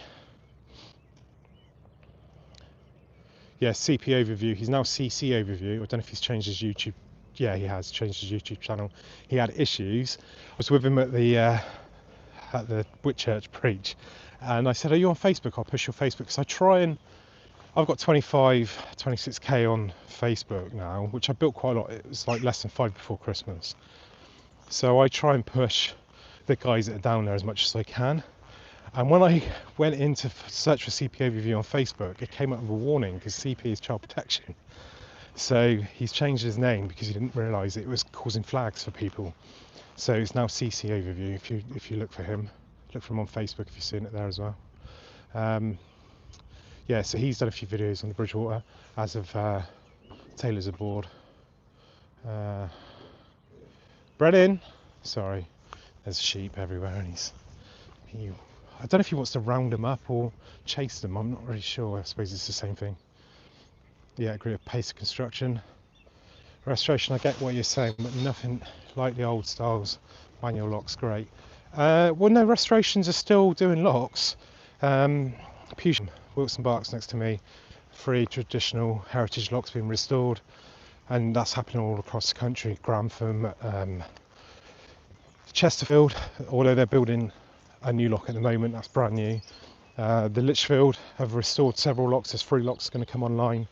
Yeah, CP overview. He's now CC overview. I don't know if he's changed his YouTube. Yeah, he has changed his YouTube channel. He had issues. I was with him at the Whitchurch breach, and I said, "Are you on Facebook? I'll push your Facebook." Because I try and I've got 26k on Facebook now, which I built quite a lot. It was like less than 5 before Christmas. So I try and push the guys that are down there as much as I can. And when I went in to search for CP overview on Facebook, it came up with a warning because CP is child protection. So he's changed his name because he didn't realise it was causing flags for people. So it's now CC overview. If you look for him on Facebook if you're seeing it there as well. Yeah, so he's done a few videos on the Bridgewater as of Taylor's aboard. Brennan, sorry, there's sheep everywhere, and I don't know if he wants to round them up or chase them. I'm not really sure. I suppose it's the same thing. Yeah, agree with pace of construction. Restoration, I get what you're saying, but nothing like the old styles. Manual locks, great. Well, no, restorations are still doing locks. Pewsham, Wilkes and Barks next to me, 3 traditional heritage locks being restored, and that's happening all across the country. Grantham, Chesterfield, although they're building a new lock at the moment, that's brand new. The Lichfield have restored several locks. There's 3 locks going to come online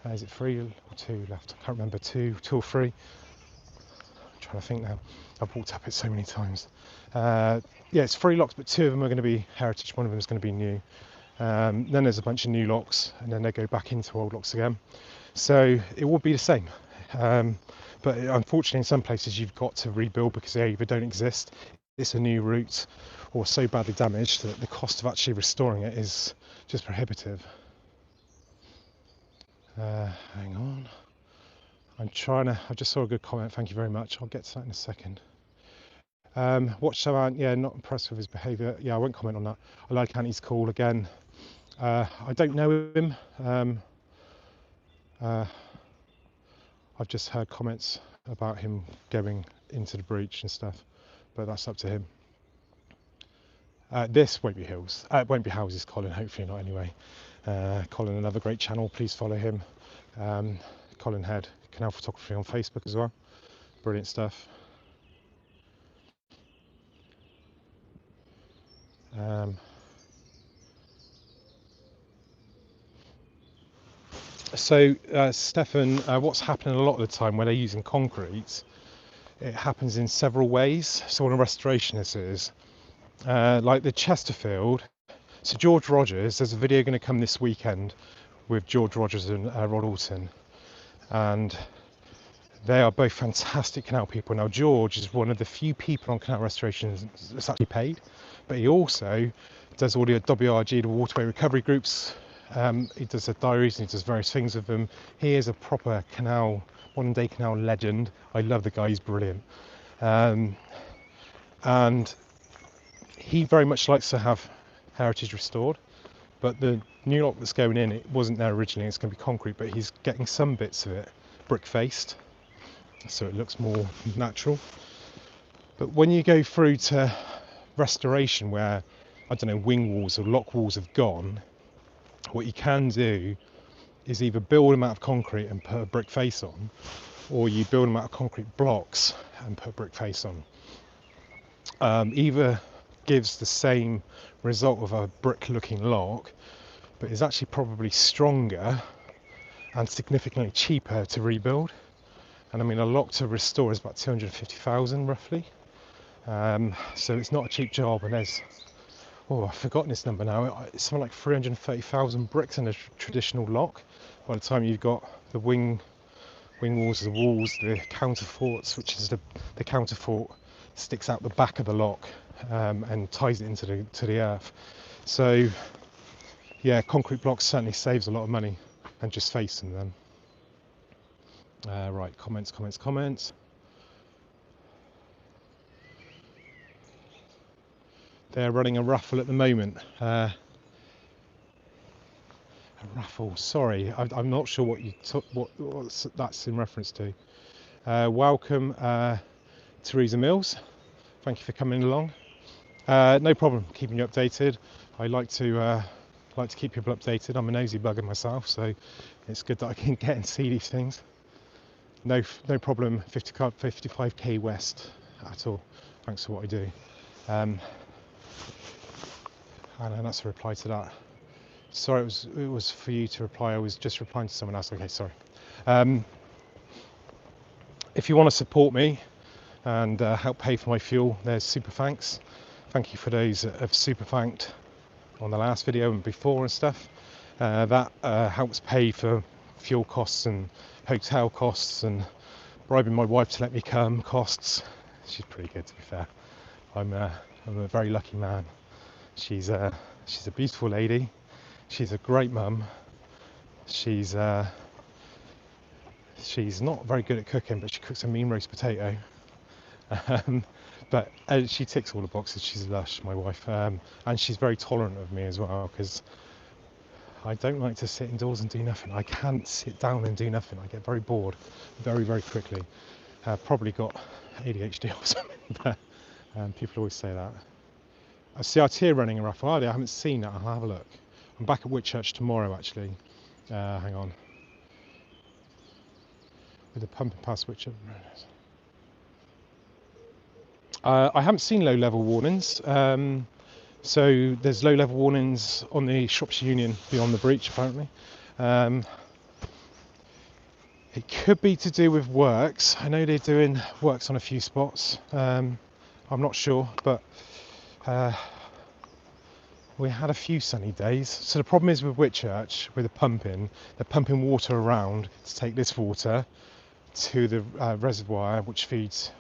Is it 3 or 2 left? I can't remember. 2 or 3. I'm trying to think now. I've walked up it so many times. Yeah, it's 3 locks, but 2 of them are going to be heritage. 1 of them is going to be new. Then there's a bunch of new locks, and then they go back into old locks again. So it will be the same. But unfortunately, in some places you've got to rebuild because they either don't exist, it's a new route, or so badly damaged that the cost of actually restoring it is just prohibitive. Hang on. I just saw a good comment, thank you very much. I'll get to that in a second. Watchtower, yeah, not impressed with his behaviour. Yeah, I won't comment on that. I like Annie's call again. I don't know him. I've just heard comments about him going into the breach and stuff, but that's up to him. This won't be Hills. It won't be Houses, Colin, hopefully not anyway. Colin, another great channel, please follow him. Colin Head, Canal Photography on Facebook as well. Brilliant stuff. So Stefan, what's happening a lot of the time when they're using concrete, it happens in several ways. So on a restoration this is, like the Chesterfield, so George Rogers, there's a video going to come this weekend with George Rogers and Rod Alton, and they are both fantastic canal people. Now George is one of the few people on canal restorations that's actually paid, but he also does all the WRG, the waterway recovery groups. He does the diaries and he does various things with them. He is a proper canal, modern day canal legend. I love the guy, he's brilliant. And he very much likes to have heritage restored, but the new lock that's going in, it wasn't there originally, it's going to be concrete, but he's getting some bits of it brick faced, so it looks more natural. But when you go through to restoration where, I don't know, wing walls or lock walls have gone, what you can do is either build them out of concrete and put a brick face on, or you build them out of concrete blocks and put a brick face on. Either gives the same result of a brick looking lock, but is actually probably stronger and significantly cheaper to rebuild. And I mean, a lock to restore is about 250,000 roughly. So it's not a cheap job, and there's, oh, I've forgotten this number now. It's something like 330,000 bricks in a traditional lock. By the time you've got the wing walls, the walls, the counterforts, which is the counterfort sticks out the back of the lock and ties it into the earth. So yeah, concrete blocks certainly saves a lot of money, and just facing them. Right, comments. They're running a raffle at the moment. A raffle, sorry, I'm not sure what you took, what that's in reference to. Welcome, Teresa Mills. Thank you for coming along. No problem, keeping you updated. I like to keep people updated. I'm a nosy bugger myself, so it's good that I can get and see these things. No problem. 55k West at all. Thanks for what I do. And that's a reply to that. Sorry, it was for you to reply. I was just replying to someone else. Okay, sorry. If you want to support me and help pay for my fuel, there's super thanks. Thank you for those that have super thanked on the last video and before and stuff. That helps pay for fuel costs and hotel costs and bribing my wife to let me come costs. She's pretty good, to be fair. I'm a very lucky man. She's a beautiful lady. She's a great mum. She's not very good at cooking, but she cooks a mean roast potato. But she ticks all the boxes. She's lush, my wife, and she's very tolerant of me as well, because I don't like to sit indoors and do nothing. I can't sit down and do nothing. I get very bored very, very quickly. Probably got ADHD or something, but people always say that. I see CRT running a raffle. I haven't seen that. I'll have a look. I'm back at Whitchurch tomorrow, actually. Hang on. With the pumping past Whitchurch. I haven't seen low level warnings. So there's low level warnings on the Shropshire Union beyond the breach, apparently. It could be to do with works. I know they're doing works on a few spots. I'm not sure, but we had a few sunny days. So the problem is with Whitchurch, with the pumping, they're pumping water around to take this water to the reservoir, which feeds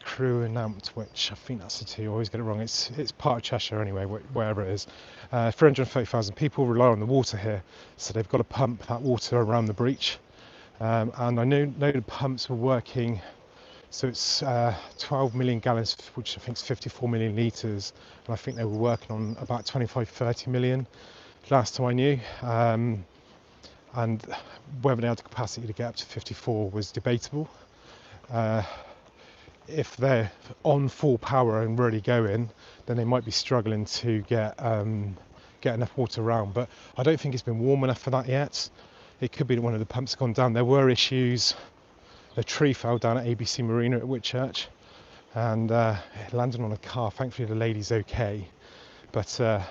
Crewe and which I think that's the two. I always get it wrong. It's part of Cheshire anyway, wherever it is. 330,000 people rely on the water here, so they've got to pump that water around the breach. And I know the pumps were working, so it's 12 million gallons, which I think is 54 million litres, and I think they were working on about 25-30 million last time I knew. And whether they had the capacity to get up to 54 was debatable. If they're on full power and really going, then they might be struggling to get enough water around. But I don't think it's been warm enough for that yet. It could be that one of the pumps gone down. There were issues. The tree fell down at ABC Marina at Whitchurch, and it landed on a car. Thankfully, the lady's okay. But I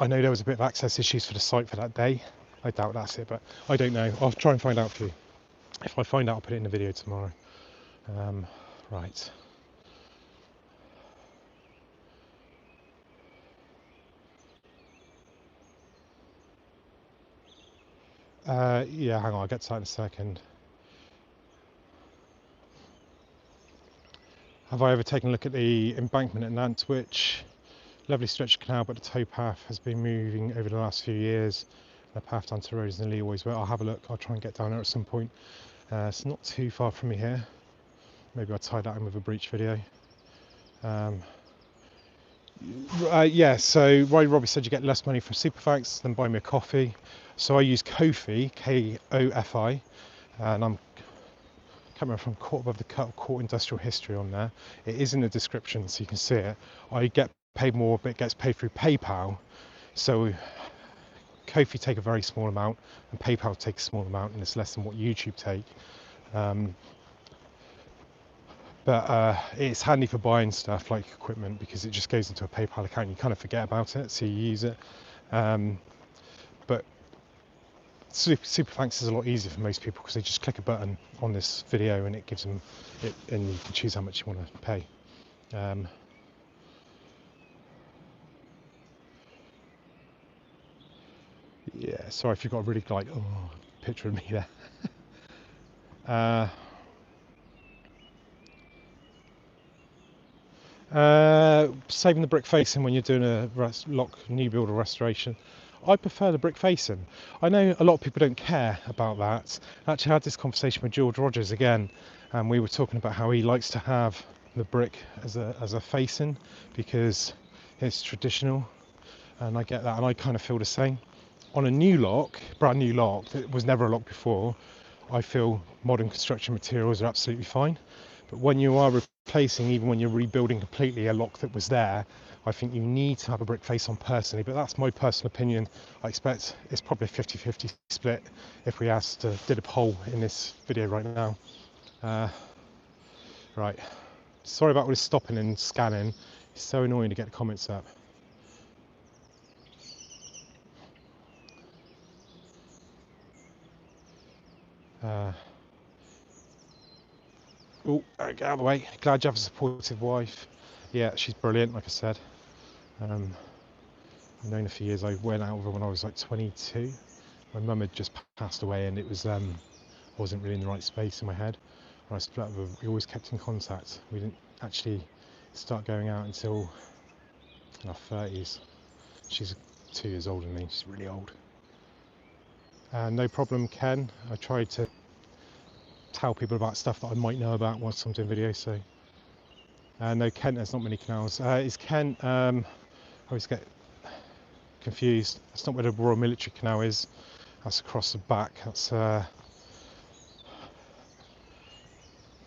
know there was a bit of access issues for the site for that day. I doubt that's it, but I don't know. I'll try and find out for you. If I find out, I'll put it in the video tomorrow. Right. Yeah, hang on, I'll get to that in a second. Have I ever taken a look at the embankment at Nantwich? Lovely stretch of canal, but the towpath has been moving over the last few years. The path down to the road is nearly always wet. I'll have a look. I'll try and get down there at some point. It's not too far from me here. Maybe I'll tie that in with a breach video. Yeah, so Robbie said you get less money from super thanks than buy me a coffee. So I use Ko-fi, K-O-F-I, and I can't remember if I'm caught above the cut or caught industrial history on there. It is in the description, so you can see it. I get paid more, but it gets paid through PayPal. So Ko-fi take a very small amount, and PayPal take a small amount, and it's less than what YouTube take. But it's handy for buying stuff like equipment, because it just goes into a PayPal account. You kind of forget about it, so you use it. But super thanks is a lot easier for most people, because they just click a button on this video and it gives them it, and you can choose how much you want to pay. Yeah, sorry if you've got a really picture of me there. Saving the brick facing when you're doing a lock new build or restoration. I prefer the brick facing. I know a lot of people don't care about that. I actually had this conversation with George Rogers again, and we were talking about how he likes to have the brick as a facing because it's traditional, and I get that, and I kind of feel the same. On a new lock, brand new lock that was never a lock before, I feel modern construction materials are absolutely fine. But when you are replacing, even when you're rebuilding completely a lock that was there, I think you need to have a brick face on personally, but that's my personal opinion. I expect it's probably a 50-50 split if we did a poll in this video right now. Right, sorry about all this stopping and scanning. It's so annoying to get the comments up. Oh, get out of the way. Glad you have a supportive wife. Yeah, she's brilliant, like I said. I've known her for years. I went out with her when I was like 22. My mum had just passed away, and it was I wasn't really in the right space in my head. When I split up with her, we always kept in contact. We didn't actually start going out until in our 30s. She's 2 years older than me. She's really old. No problem, Ken. I tried to tell people about stuff that I might know about whilst I'm doing videos. So no, Kent, there's not many canals. Is Kent? I always get confused. That's not where the Royal Military Canal is. That's across the back. That's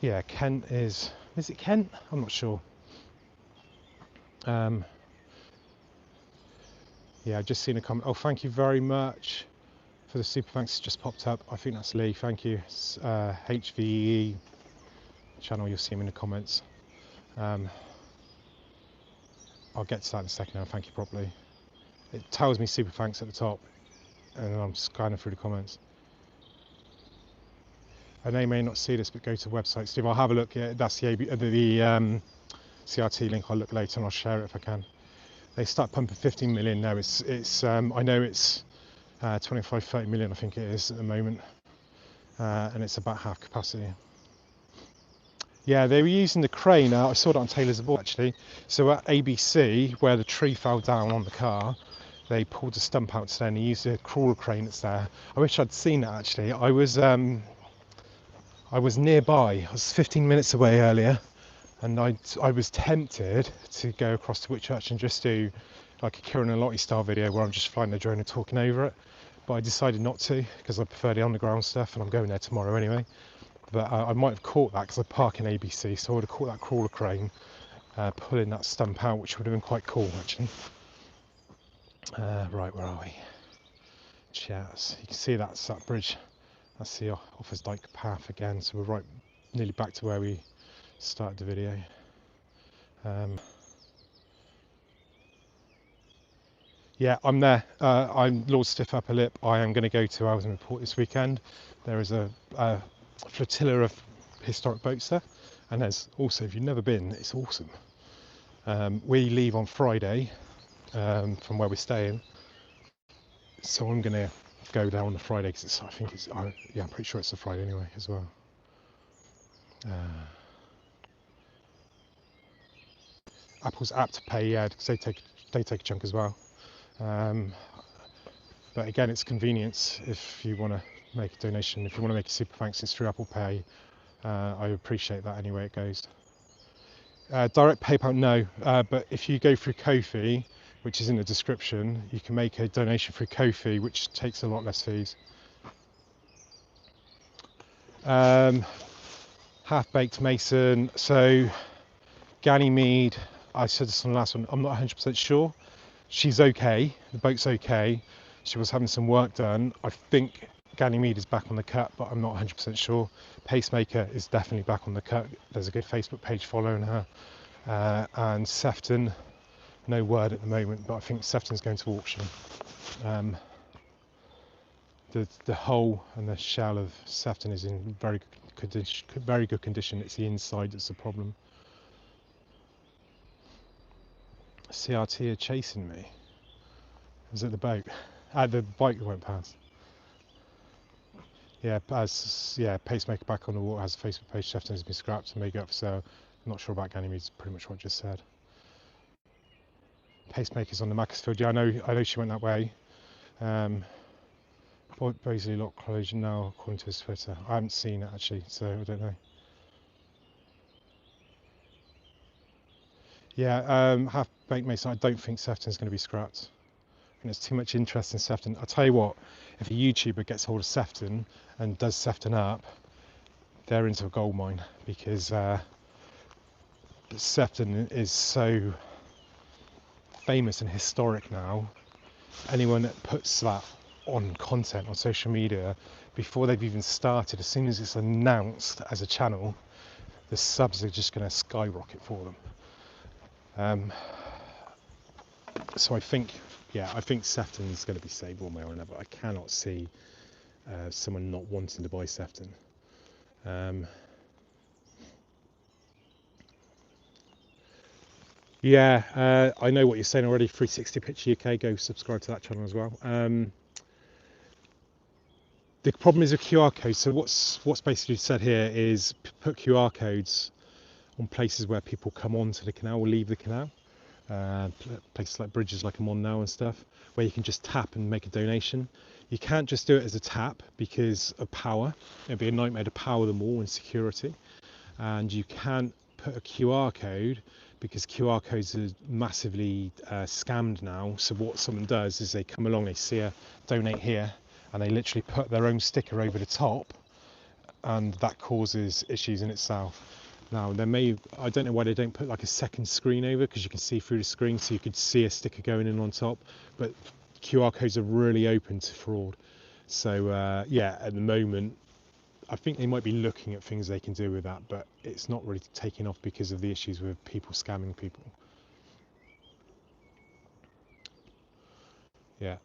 yeah, Kent is it Kent? I'm not sure. Yeah, I've just seen a comment. Oh, thank you very much for the super thanks. Just popped up. I think that's Lee. Thank you. It's, HVE channel. You'll see him in the comments. I'll get to that in a second. I'll thank you properly. It tells me super thanks at the top, and I'm scanning through the comments. and they may not see this, but go to the website. Steve, I'll have a look. Yeah, that's the CRT link. I'll look later and I'll share it if I can. They start pumping 15 million now. It's I know it's 25-30 million, I think it is at the moment, and it's about half capacity. Yeah, they were using the crane. I saw that on Taylor's Aboard actually. So at ABC, where the tree fell down on the car, they pulled the stump out today and they used a crawler crane that's there. I wish I'd seen it actually. I was nearby. I was 15 minutes away earlier, and I was tempted to go across to Whitchurch and just do like a Kieran and Lottie style video where I'm just flying the drone and talking over it. But I decided not to because I prefer the underground stuff, and I'm going there tomorrow anyway. But I might have caught that because I park in ABC, so I would have caught that crawler crane pulling that stump out, which would have been quite cool actually. Right, where are we? Chats. You can see that's that bridge. That's the Offa's Dyke path again, so we're right nearly back to where we started the video. Yeah, I'm there. I'm Lord Stiff Upper Lip. I am going to go to Ellesmere Port this weekend. There is a flotilla of historic boats there, and there's also, if you've never been, it's awesome. We leave on Friday from where we're staying, so I'm going to go down on the Friday because I think it's yeah, I'm pretty sure it's a Friday anyway as well. Apple's app to pay, yeah, because they take a chunk as well. But again, it's convenience. If you want to make a donation, if you want to make a super thanks, it's through Apple Pay. I appreciate that anyway it goes. Direct PayPal, no, but if you go through Ko-fi, which is in the description, you can make a donation through Ko-fi, which takes a lot less fees. Half-baked Mason, so Ganymede, I said this on the last one, I'm not 100% sure. She's okay, the boat's okay. She was having some work done. I think Ganymede is back on the cut, but I'm not 100% sure. Pacemaker is definitely back on the cut. There's a good Facebook page following her. And Sefton, no word at the moment, but I think Sefton's going to auction. The hull and the shell of Sefton is in very good condition. It's the inside that's the problem. CRT are chasing me. Is it the boat? The bike went past. Yeah, Pacemaker back on the water, has a Facebook page. Sefton has been scrapped and may go up for sale. I'm not sure about Ganymede, it's pretty much what I just said. Pacemaker's on the Macclesfield. Yeah, I know she went that way. Basically lock closure now, according to his Twitter. I haven't seen it actually, so I don't know. Yeah, half-baked Mason, I don't think Sefton's going to be scrapped. I think there's too much interest in Sefton. I'll tell you what, if a YouTuber gets hold of Sefton and does Sefton up, they're into a gold mine, because Sefton is so famous and historic now. Anyone that puts that on content on social media before they've even started, as soon as it's announced as a channel, the subs are just going to skyrocket for them. So I think Sefton's going to be saved one way or another. I cannot see someone not wanting to buy Sefton. Yeah, I know what you're saying already. 360 Picture UK, go subscribe to that channel as well. The problem is a QR code. So what's basically said here is put QR codes on places where people come onto the canal or leave the canal. Places like bridges like I'm on now and stuff, where you can just tap and make a donation. You can't just do it as a tap because of power. It'd be a nightmare to power them all and security. And you can't put a QR code because QR codes are massively scammed now. So what someone does is they come along, they see a donate here, and they literally put their own sticker over the top, and that causes issues in itself. Now I don't know why they don't put like a second screen over, because you can see through the screen, so you could see a sticker going in on top, but QR codes are really open to fraud. So yeah, at the moment I think they might be looking at things they can do with that, but it's not really taking off because of the issues with people scamming people. Yeah.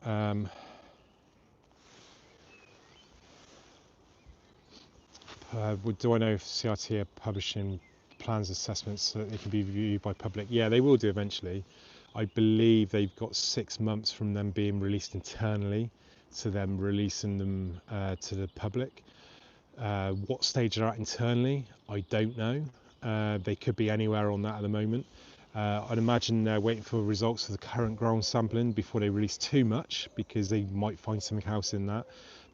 Do I know if CRT are publishing plans assessments so that they can be reviewed by public? Yeah, they will do eventually. I believe they've got 6 months from them being released internally to them releasing them to the public. What stage they're at internally, I don't know. They could be anywhere on that at the moment. I'd imagine they're waiting for results of the current ground sampling before they release too much, because they might find something else in that.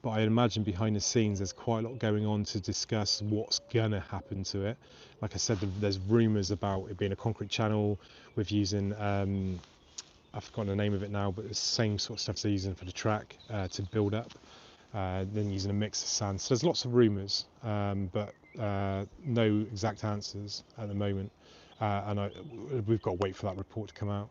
But I imagine behind the scenes there's quite a lot going on to discuss what's gonna happen to it. Like I said, there's rumours about it being a concrete channel with using I've forgotten the name of it now, but the same sort of stuff they're using for the track to build up. Then using a mix of sand. So there's lots of rumours, but no exact answers at the moment. And we've got to wait for that report to come out.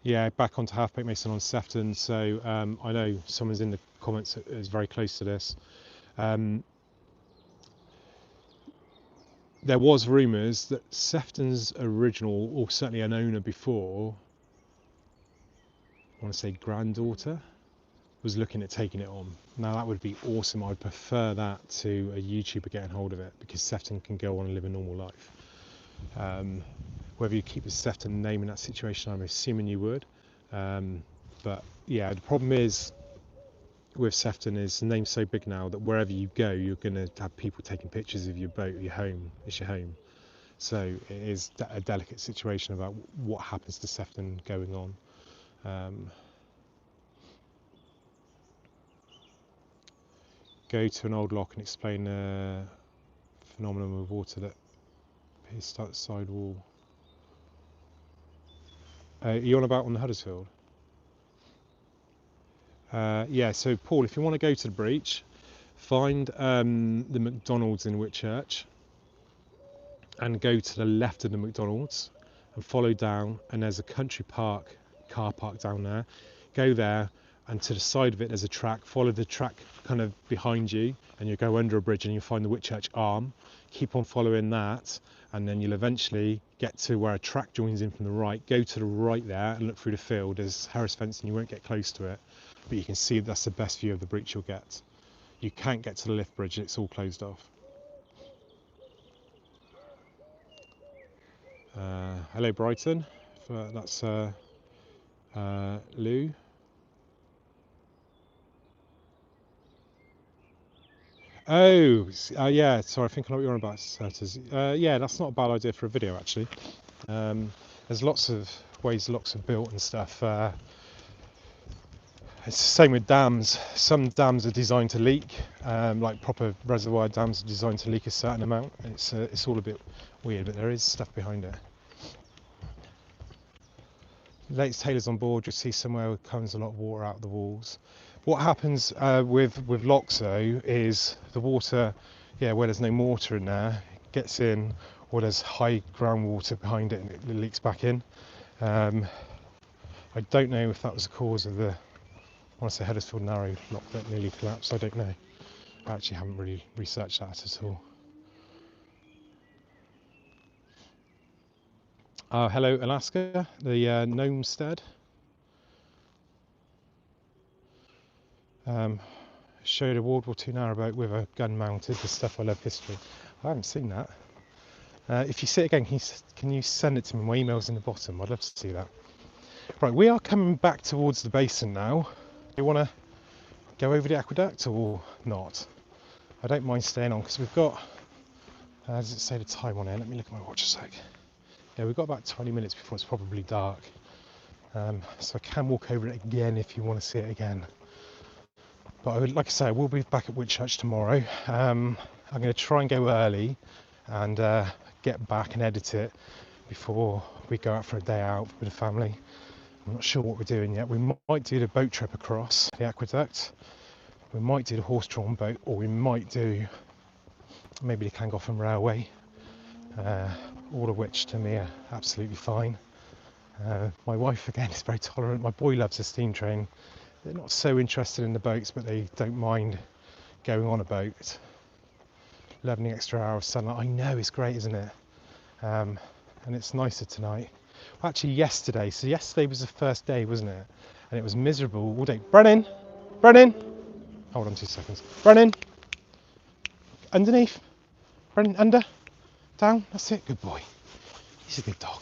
Yeah, back onto half-baked mason on Sefton. So I know someone's in the comments that is very close to this. There was rumours that Sefton's original, or certainly an owner before, I want to say granddaughter, was looking at taking it on. Now that would be awesome. I'd prefer that to a YouTuber getting hold of it, because Sefton can go on and live a normal life. Whether you keep the Sefton name in that situation, I'm assuming you would. But yeah, the problem is with Sefton is the name's so big now that wherever you go, you're going to have people taking pictures of your boat, your home. It's your home. So it is a delicate situation about what happens to Sefton going on. Go to an old lock and explain the phenomenon with water that hits that side wall. You're on about on the Huddersfield? Yeah, so Paul, if you want to go to the breach, find the McDonald's in Whitchurch and go to the left of the McDonald's and follow down, and there's a country park car park down there. Go there, and to the side of it there's a track. Follow the track kind of behind you and you go under a bridge and you'll find the Whitchurch arm. Keep on following that and then you'll eventually get to where a track joins in from the right. Go to the right there and look through the field. There's Harris fencing, you won't get close to it, but you can see that's the best view of the breach you'll get. You can't get to the lift bridge, it's all closed off. Hello Brighton, that's Lou. Oh, yeah, sorry, I think I know what you're on about, Certers. Yeah, that's not a bad idea for a video, actually. There's lots of ways locks are built and stuff. It's the same with dams. Some dams are designed to leak, like proper reservoir dams are designed to leak a certain amount. It's all a bit weird, but there is stuff behind it. Latest Taylor's on board, you'll see somewhere comes a lot of water out of the walls. What happens with locks though is the water, yeah, where there's no mortar in there, gets in, or there's high groundwater behind it and it leaks back in. I don't know if that was the cause of the, I want to say Huddersfield Narrow lock that nearly collapsed. I don't know. I actually haven't really researched that at all. Hello Alaska, the Gnomestead. Showed a World War II narrowboat with a gun mounted, the stuff I love history. I haven't seen that. If you see it again, can you send it to me? My email's in the bottom, I'd love to see that. Right, we are coming back towards the basin now. Do you want to go over the aqueduct or not? I don't mind staying on because we've got, does it say the time on it? Let me look at my watch a sec. Yeah, we've got about 20 minutes before it's probably dark. So I can walk over it again if you want to see it again. But like I say, I will be back at Whitchurch tomorrow. I'm going to try and go early and get back and edit it before we go out for a day out with the family. I'm not sure what we're doing yet. We might do the boat trip across the aqueduct. We might do the horse-drawn boat, or we might do maybe the Llangollen Railway. All of which to me are absolutely fine. My wife again is very tolerant. My boy loves a steam train. They're not so interested in the boats, but they don't mind going on a boat. 11 extra hour of sunlight. I know, it's great, isn't it? And it's nicer tonight. Well, actually yesterday. So yesterday was the first day, wasn't it? And it was miserable all day. Brennan! Brennan! Hold on 2 seconds. Brennan! Underneath. Brennan, under. Down. That's it. Good boy. He's a good dog.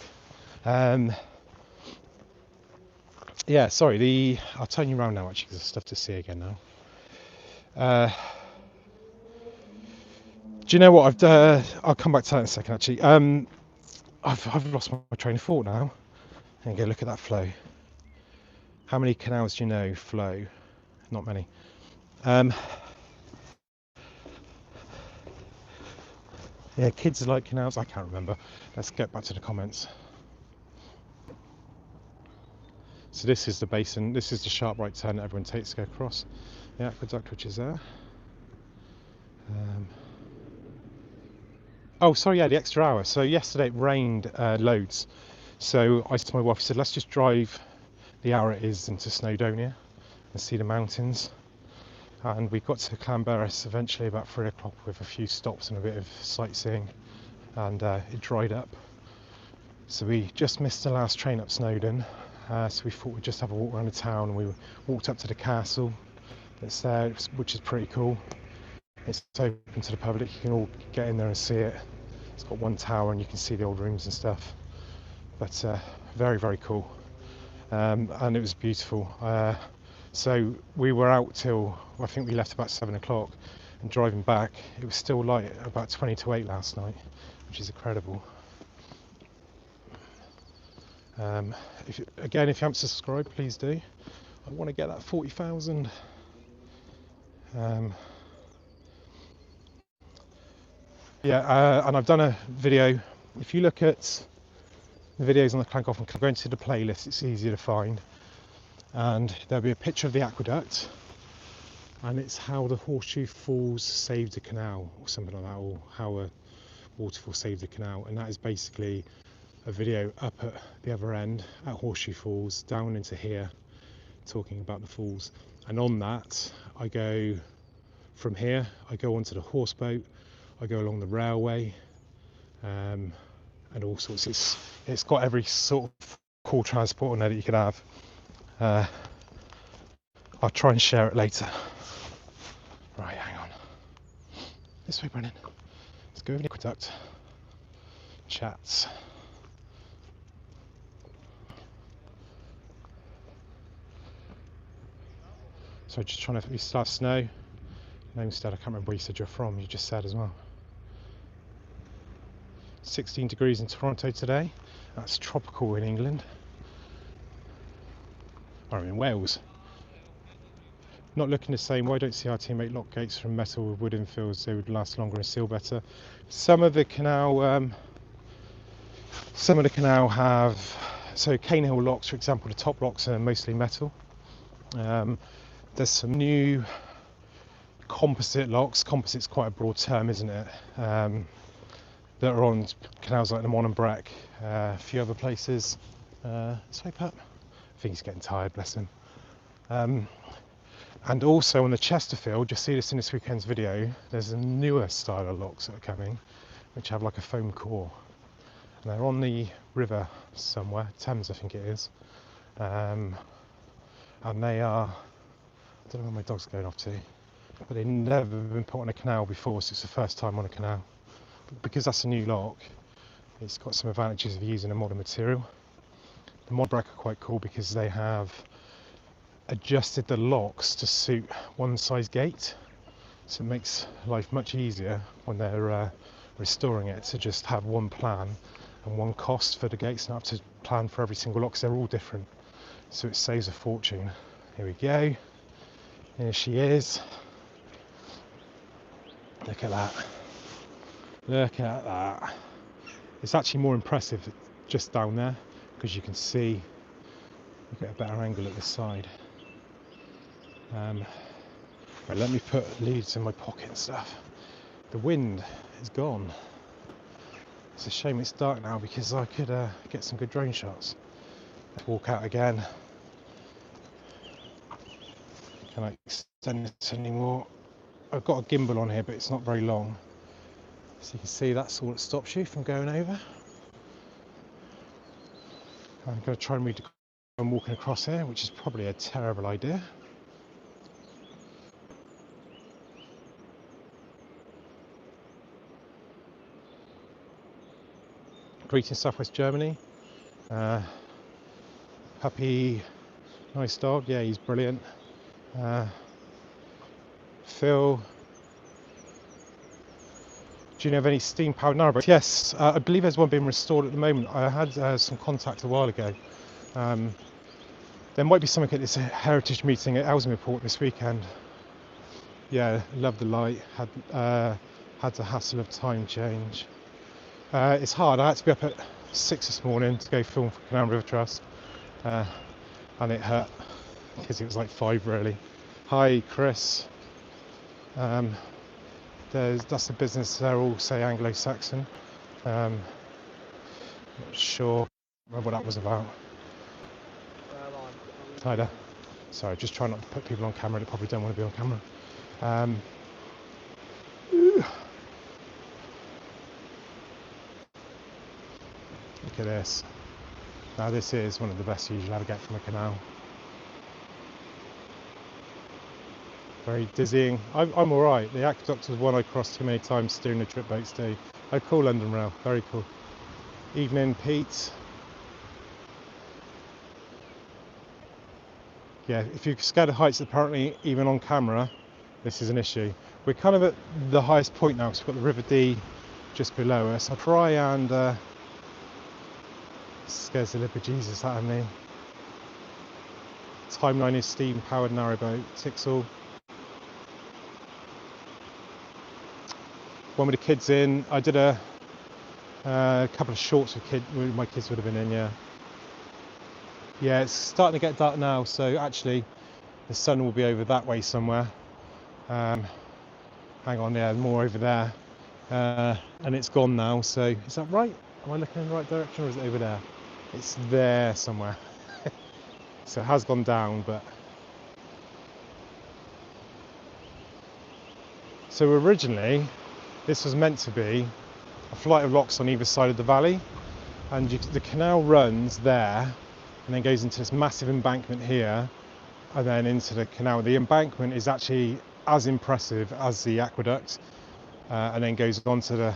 Yeah, sorry. I'll turn you around now actually because there's stuff to see again now. Do you know what I'll come back to that in a second actually. I've lost my train of thought now. And go look at that flow. How many canals do you know flow? Not many. Yeah, kids like canals. I can't remember. Let's get back to the comments. So this is the basin. This is the sharp right turn that everyone takes to go across. The aqueduct, which is there. Oh, sorry, yeah, the extra hour. So yesterday it rained loads. So I said to my wife, I said, let's just drive the hour it is into Snowdonia and see the mountains. And we got to Llanberis eventually about 3 o'clock with a few stops and a bit of sightseeing. And it dried up. So we just missed the last train up Snowdon. So we thought we'd just have a walk around the town. And we walked up to the castle that's there, which is pretty cool. It's open to the public, you can all get in there and see it. It's got one tower and you can see the old rooms and stuff. But very, very cool. And it was beautiful. So we were out till, I think we left about 7 o'clock, and driving back, it was still light, about 20 to 8 last night, which is incredible. Again, if you haven't subscribed, please do. I want to get that 40,000. Yeah, and I've done a video. If you look at the videos on the Llangollen, go into the playlist, it's easier to find. And there'll be a picture of the aqueduct, and it's how the Horseshoe Falls saved the canal, or something like that, or how a waterfall saved the canal. And that is basically a video up at the other end at Horseshoe Falls, down into here, talking about the falls. And on that, I go from here, I go onto the horse boat, I go along the railway, and all sorts. It's got every sort of cool transport on there that you could have. I'll try and share it later. Right, hang on. This way, Brennan. Let's go over the aqueduct. Chats. So just trying to start snow. No, instead, I can't remember where you said you're from. You just said as well. 16 degrees in Toronto today. That's tropical in England. I'm in Wales. Not looking the same. Why don't CRT make lock gates from metal with wooden fills? They would last longer and seal better. Some of the canal have, so Cane Hill locks, for example, the top locks are mostly metal. There's some new composite locks. Composite's quite a broad term, isn't it? That are on canals like the Mon and Breck, a few other places. Swipe up. I think he's getting tired, bless him. And also on the Chesterfield, you'll see this in this weekend's video, there's a newer style of locks that are coming, which have like a foam core. And they're on the river somewhere, Thames I think it is. And they are, I don't know where my dog's going off to, but they've never been put on a canal before, so it's the first time on a canal. But because that's a new lock, it's got some advantages of using a modern material. The Mon Breck are quite cool because they have adjusted the locks to suit one size gate, so it makes life much easier when they're restoring it to just have one plan and one cost for the gates, not have to plan for every single lock because they're all different, so it saves a fortune. Here we go, here she is. Look at that, look at that. It's actually more impressive just down there because you can see, you get a better angle at this side. Right, let me put leads in my pocket and stuff. The wind is gone. It's a shame it's dark now because I could get some good drone shots. Let's walk out again. Can I extend this anymore? I've got a gimbal on here, but it's not very long. So you can see that's all that stops you from going over. I'm going to try and read the I'm walking across here, which is probably a terrible idea. Greetings, Southwest Germany. Puppy, nice dog. Yeah, he's brilliant. Phil, do you know of any steam-powered narrowboats? Yes, I believe there's one being restored at the moment. I had some contact a while ago. There might be something at this heritage meeting at Ellesmere this weekend. Yeah, love the light. Had the hassle of time change. It's hard. I had to be up at 6 this morning to go film for Canal River Trust, and it hurt because it was like 5 really. Hi, Chris. That's the business. They're all say Anglo-Saxon. Not sure what that was about. Hi there. Sorry, just trying not to put people on camera that probably don't want to be on camera. Look at this. Now this is one of the best views you'll ever get from a canal. Very dizzying. I'm alright. The Aqueduct was one I crossed too many times steering the trip boats too. Oh, cool, London Rail. Very cool. Evening, Pete. Yeah, if you're scared of heights, apparently even on camera, this is an issue. We're kind of at the highest point now because we've got the River Dee just below us. I'll try and scares the living Jesus out of me. Timeline is steam-powered narrowboat. Tixall. One with the kids in. I did a couple of shorts with my kids would have been in, yeah. Yeah, it's starting to get dark now, so actually the sun will be over that way somewhere. Hang on, yeah, more over there. And it's gone now, so is that right? Am I looking in the right direction, or is it over there? It's there somewhere. So it has gone down, but... So originally, this was meant to be a flight of locks on either side of the valley, and the canal runs there and then goes into this massive embankment here and then into the canal. The embankment is actually as impressive as the aqueduct, and then goes on to the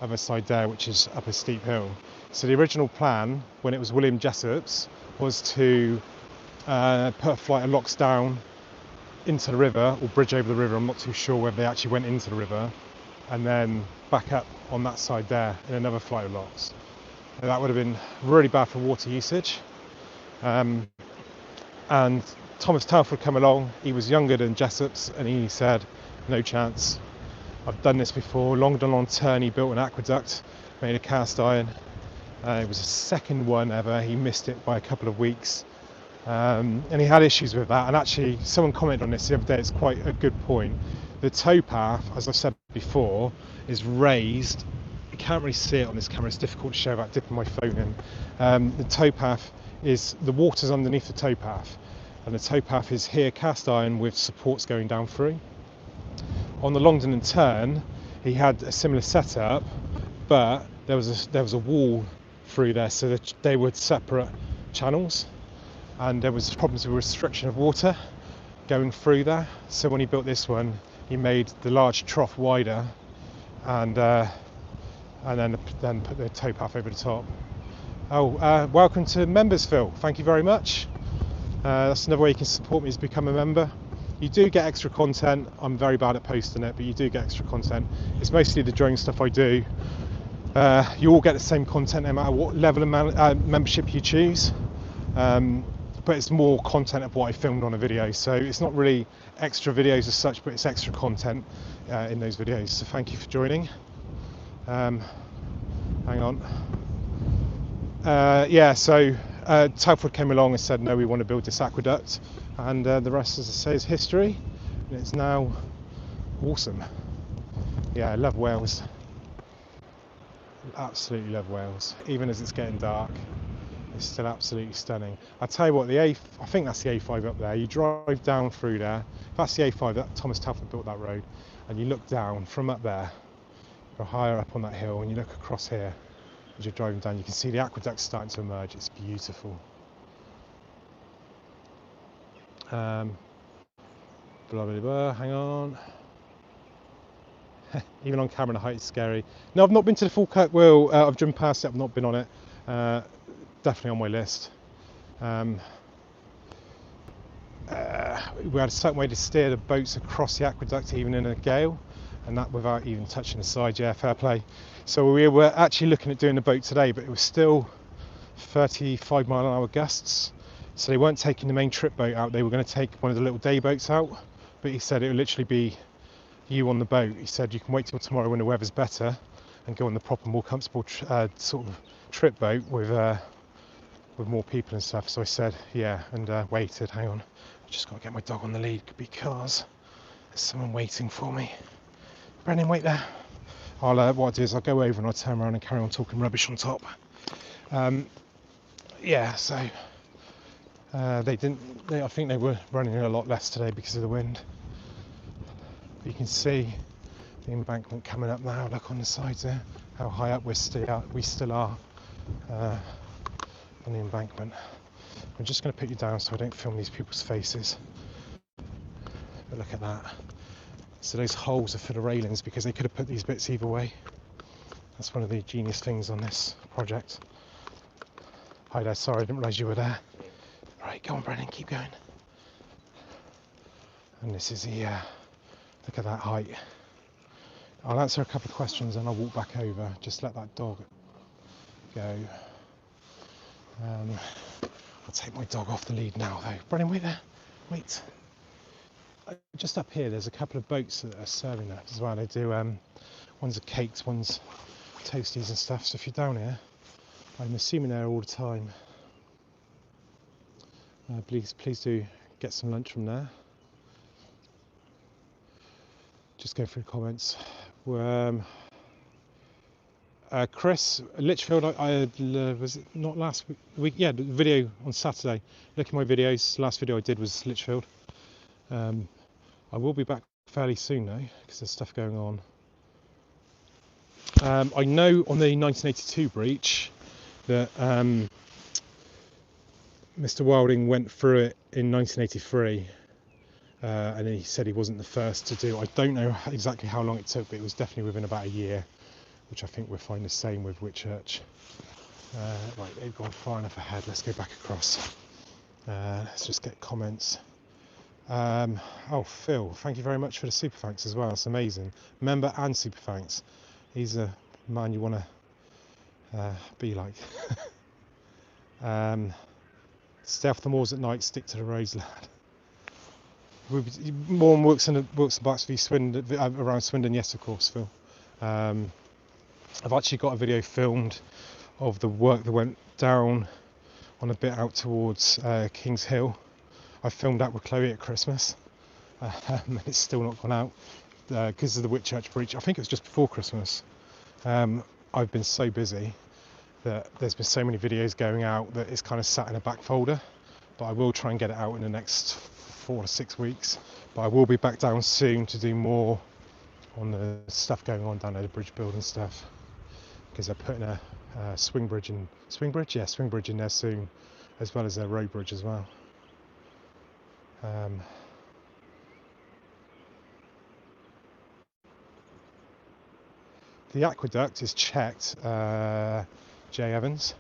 other side there, which is up a steep hill. So the original plan, when it was William Jessop's, was to put a flight of locks down into the river or bridge over the river. I'm not too sure whether they actually went into the river, and then back up on that side there in another flight of locks. And that would have been really bad for water usage. And Thomas Telford come along. He was younger than Jessop's, and he said, no chance. I've done this before. Llangollen, he built an aqueduct, made a cast iron. It was the second one ever. He missed it by a couple of weeks. And he had issues with that. And actually, someone commented on this the other day. It's quite a good point. The towpath, as I've said before, is raised. You can't really see it on this camera. It's difficult to show without dipping my phone in. The towpath is, the water's underneath the towpath. And the towpath is here cast iron with supports going down through. On the Longdon and Turn, he had a similar setup, but there was a wall through there, so that they were separate channels, and there was problems with restriction of water going through there. So when he built this one, he made the large trough wider, and then put the towpath over the top. Oh, welcome to members, Phil. Thank you very much. That's another way you can support me, is become a member. You do get extra content. I'm very bad at posting it, but you do get extra content. It's mostly the drone stuff I do. You all get the same content no matter what level of membership you choose, but it's more content of what I filmed on a video, so it's not really extra videos as such, but it's extra content in those videos. So thank you for joining. Hang on. Yeah, so Telford came along and said, no, we want to build this aqueduct, and the rest, as I say, is history, and it's now awesome. Yeah, I love Wales. Absolutely love Wales. Even as it's getting dark, it's still absolutely stunning. I tell you what, I think that's the A5 up there. You drive down through there. That's the A5. That Thomas Telford built that road, and you look down from up there, go higher up on that hill, and you look across here. As you're driving down, you can see the aqueduct starting to emerge. It's beautiful. Blah blah blah. Hang on. Even on camera, the height is scary. No, I've not been to the Falkirk Wheel. I've driven past it. I've not been on it. Definitely on my list. We had a certain way to steer the boats across the aqueduct, even in a gale, and that without even touching the side. Yeah, fair play. So we were actually looking at doing the boat today, but it was still 35-mile-an-hour gusts. So they weren't taking the main trip boat out. They were going to take one of the little day boats out. But he said it would literally be you on the boat. He said you can wait till tomorrow when the weather's better and go on the proper, more comfortable sort of trip boat with more people and stuff. So I said yeah, and waited. Hang on, I just got to get my dog on the lead because there's someone waiting for me. Brennan, wait there. What I'll do is I'll go over and I'll turn around and carry on talking rubbish on top. Yeah, so I think they were running a lot less today because of the wind. But you can see the embankment coming up now. Look on the sides there, how high up we still are on the embankment. I'm just going to put you down so I don't film these people's faces. But look at that. So those holes are for the railings because they could have put these bits either way. That's one of the genius things on this project. Hi there, sorry, I didn't realise you were there. Right, go on Brennan, keep going. And this is the, look at that height. I'll answer a couple of questions and I'll walk back over. Just let that dog go. I'll take my dog off the lead now though. Brennan, wait there, wait. Just up here there's a couple of boats that are serving that as well. They do, one's a cakes, one's toasties and stuff. So if you're down here, I'm assuming they're all the time. Please do get some lunch from there. Just go through the comments. Chris, Litchfield, was it not last week? Yeah, the video on Saturday. Look at my videos. The last video I did was Litchfield. I will be back fairly soon though, because there's stuff going on. I know on the 1982 breach that Mr. Wilding went through it in 1983, and he said he wasn't the first to do it. I don't know exactly how long it took, but it was definitely within about a year, which I think we'll find the same with Whitchurch. Right, they've gone far enough ahead. Let's go back across. Let's just get comments. Oh, Phil, thank you very much for the super thanks as well. It's amazing. Member and super thanks. He's a man you want to be like. Stay off the moors at night, stick to the roads, lad. More works and bikes for Swindon, around Swindon, yes, of course, Phil. I've actually got a video filmed of the work that went down on a bit out towards Kings Hill. I filmed that with Chloe at Christmas, and it's still not gone out because of the Whitchurch breach. I think it was just before Christmas. I've been so busy that there's been so many videos going out that it's kind of sat in a back folder, but I will try and get it out in the next 4 to 6 weeks. But I will be back down soon to do more on the stuff going on down there, the bridge building stuff, because they're putting a swing bridge in there soon, as well as their road bridge as well. The aqueduct is checked, Jay Evans.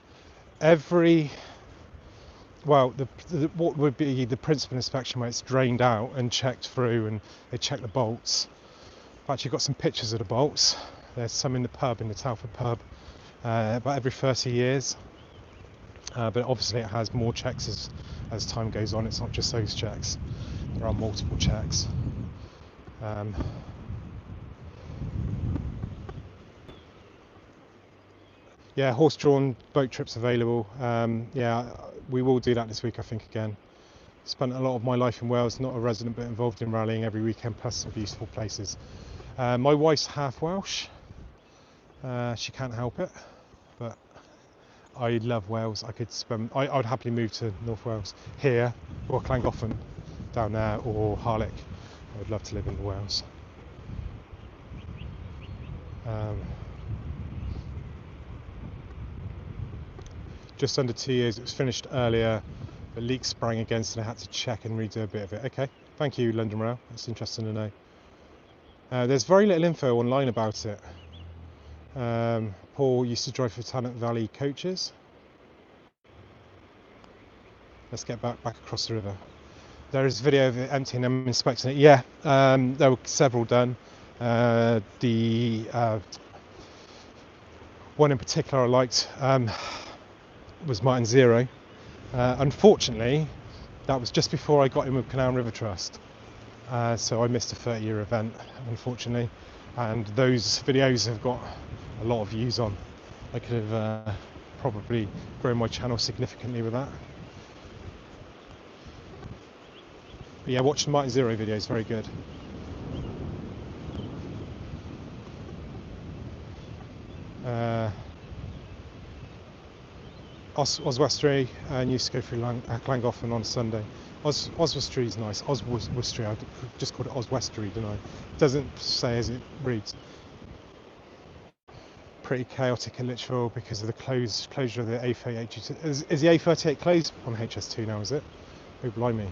What would be the principal inspection where it's drained out and checked through, and they check the bolts. I've actually got some pictures of the bolts. There's some in the pub, in the Telford pub, about every 30 years. But obviously it has more checks as time goes on. It's not just those checks. There are multiple checks. Yeah, horse-drawn boat trips available. Yeah, we will do that this week, I think, again. Spent a lot of my life in Wales, not a resident, but involved in rallying every weekend, plus some beautiful places. My wife's half Welsh. She can't help it, but I love Wales. I would happily move to North Wales, here, or Llangollen, down there, or Harlech. I would love to live in Wales. Just under 2 years. It was finished earlier. The leak sprang again, so I had to check and redo a bit of it. Okay, thank you, London Rail. That's interesting to know. There's very little info online about it. Paul used to drive for Tennant Valley Coaches. Let's get back across the river. There is a video of it emptying and inspecting it. Yeah, there were several done. The one in particular I liked was Martin Zero. Unfortunately, that was just before I got in with Canal and River Trust. So I missed a 30-year event, unfortunately. And those videos have got a lot of views on. I could have probably grown my channel significantly with that. But yeah, watch the Martin Zero video, is very good. Oswestry, and used to go through Llangollen on a Sunday. Oswestry is nice. Oswestry, I just called it Oswestry, didn't I? It doesn't say as it reads. Pretty chaotic in Lichfield because of the closure of the A38. Is the A38 closed on HS2 now, is it? Oh, blimey.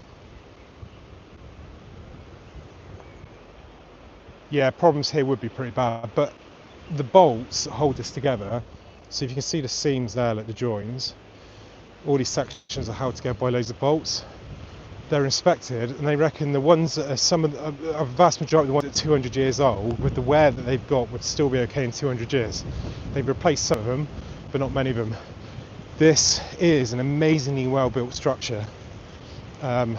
Yeah, problems here would be pretty bad, but the bolts that hold this together, so if you can see the seams there, like the joins, all these sections are held together by loads of bolts. They're inspected, and they reckon the ones that are a vast majority of the ones that are 200 years old, with the wear that they've got, would still be okay in 200 years. They've replaced some of them, but not many of them. This is an amazingly well-built structure, and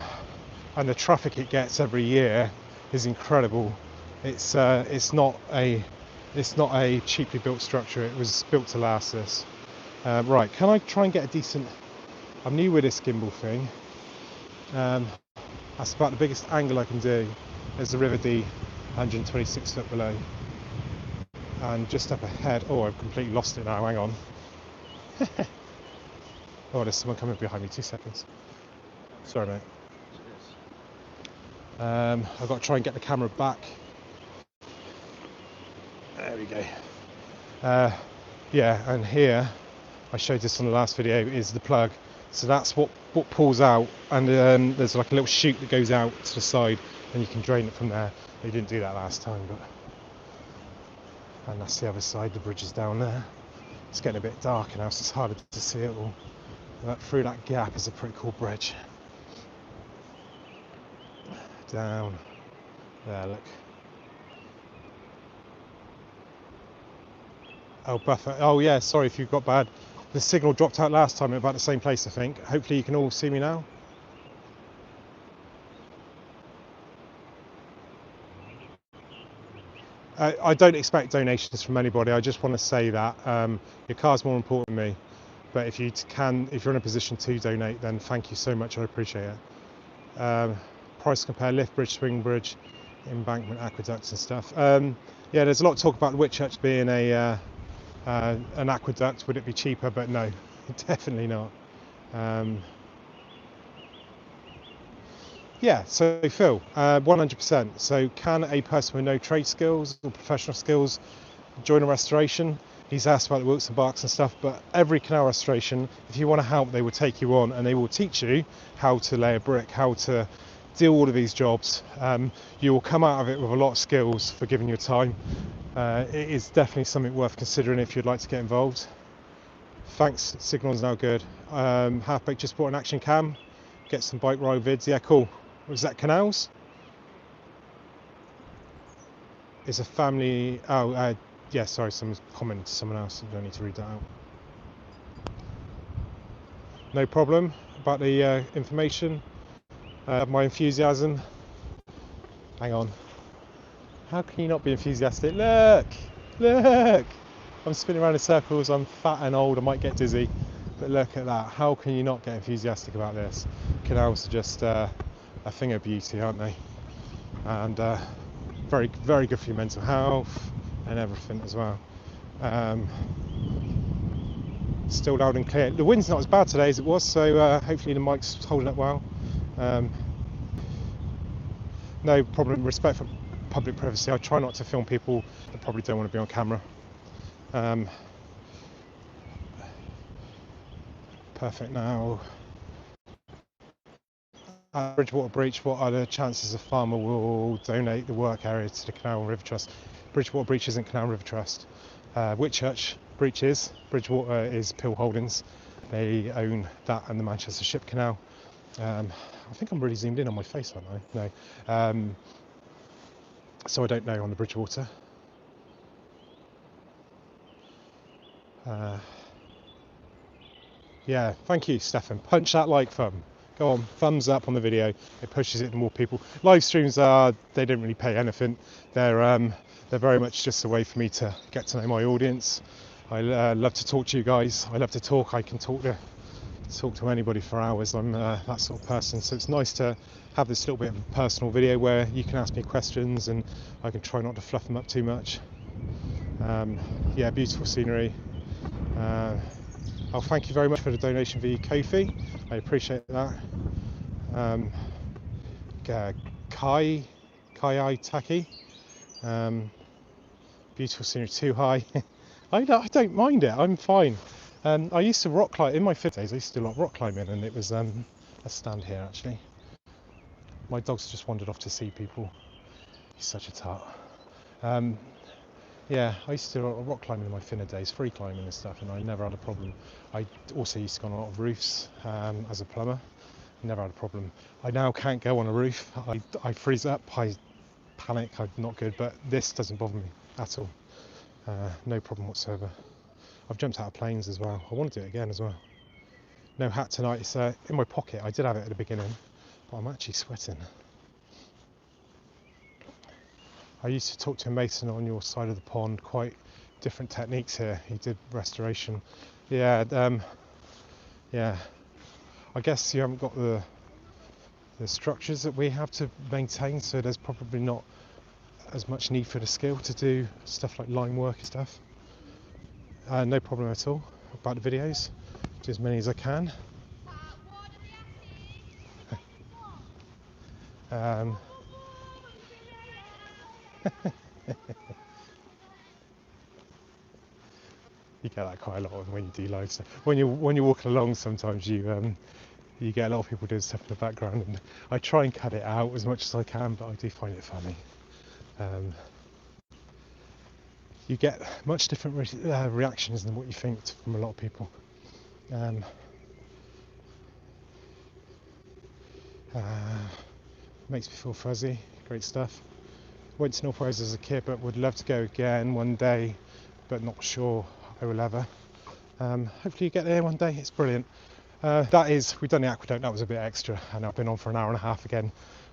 the traffic it gets every year is incredible. It's not a cheaply built structure. It was built to last this. Right, can I try and get a decent... I'm new with this gimbal thing. That's about the biggest angle I can do. There's the River Dee, 126 foot below. And just up ahead... Oh, I've completely lost it now, hang on. Oh, there's someone coming behind me, 2 seconds. Sorry, mate. I've got to try and get the camera back. There we go. Yeah, and here, I showed this on the last video, is the plug. So that's what pulls out, and there's like a little chute that goes out to the side, and you can drain it from there. They didn't do that last time, but... And that's the other side, the bridge is down there. It's getting a bit darker now, so it's harder to see it all. But through that gap is a pretty cool bridge. Down there, look. Oh, buffer. Oh yeah, sorry if you've got bad. The signal dropped out last time at about the same place, I think. Hopefully you can all see me now. I don't expect donations from anybody. I just want to say that your car's more important to me. But if if you're in a position to donate, then thank you so much. I appreciate it. Price compare: lift bridge, swing bridge, embankment, aqueducts and stuff. Yeah, there's a lot of talk about the Whitchurch being an aqueduct. Would it be cheaper? But no, definitely not. Yeah, so Phil, 100%. So can a person with no trade skills or professional skills join a restoration? He's asked about the Wilks and Barks and stuff, but every canal restoration, if you want to help, they will take you on and they will teach you how to lay a brick, how to do all of these jobs. You will come out of it with a lot of skills for giving your time. It is definitely something worth considering if you'd like to get involved. Thanks, signal's now good. Halfback just bought an action cam, get some bike ride vids. Yeah, cool. Was that canals? It's a family. Oh, yeah, sorry, someone's commented to someone else. I don't need to read that out. No problem about the information. My enthusiasm. Hang on. How can you not be enthusiastic? Look! Look! I'm spinning around in circles. I'm fat and old. I might get dizzy. But look at that. How can you not get enthusiastic about this? Canals are just a thing of beauty, aren't they? And very, very good for your mental health and everything as well. Still loud and clear. The wind's not as bad today as it was, so hopefully the mic's holding up well. No problem. Respect for public privacy. I try not to film people that probably don't want to be on camera. Perfect now. At Bridgewater Breach, what are the chances a farmer will donate the work area to the Canal and River Trust? Bridgewater Breach isn't Canal and River Trust. Whitchurch Breach is. Bridgewater is Pill Holdings. They own that and the Manchester Ship Canal. I think I'm really zoomed in on my face, aren't I? No. So I don't know on the Bridgewater. Yeah, thank you, Stefan. Punch that like thumb. Go on, thumbs up on the video. It pushes it to more people. Live streams they don't really pay anything. They're very much just a way for me to get to know my audience. I love to talk to you guys. I love to talk. I can talk to anybody for hours. I'm that sort of person. So it's nice to have this little bit of a personal video where you can ask me questions and I can try not to fluff them up too much. Yeah, beautiful scenery. Oh, thank you very much for the donation via Ko-fi. I appreciate that. Kai Taki. Beautiful scenery, too high. I don't mind it, I'm fine. I used to rock climb, in my fit days I used to do a lot of rock climbing, and it was, let's stand here actually. My dog's just wandered off to see people. He's such a tart. Yeah, I used to do a lot of rock climbing in my thinner days, free climbing and stuff, and I never had a problem. I also used to go on a lot of roofs as a plumber. Never had a problem. I now can't go on a roof. I freeze up, I panic, I'm not good, but this doesn't bother me at all. No problem whatsoever. I've jumped out of planes as well. I want to do it again as well. No hat tonight. It's in my pocket. I did have it at the beginning, but I'm actually sweating. I used to talk to a mason on your side of the pond. Quite different techniques here. He did restoration. Yeah, yeah. I guess you haven't got the structures that we have to maintain, so there's probably not as much need for the skill to do stuff like line work and stuff. No problem at all about the videos. Do as many as I can. You get that quite a lot when you do live stuff. When you're walking along, sometimes you get a lot of people doing stuff in the background, and I try and cut it out as much as I can, but I do find it funny. You get much different reactions than what you think from a lot of people. Makes me feel fuzzy. Great stuff. Went to North Wales as a kid, but would love to go again one day, but not sure I will ever. Hopefully you get there one day. It's brilliant. We've done the Aqueduct. That was a bit extra, and I've been on for an hour and a half again.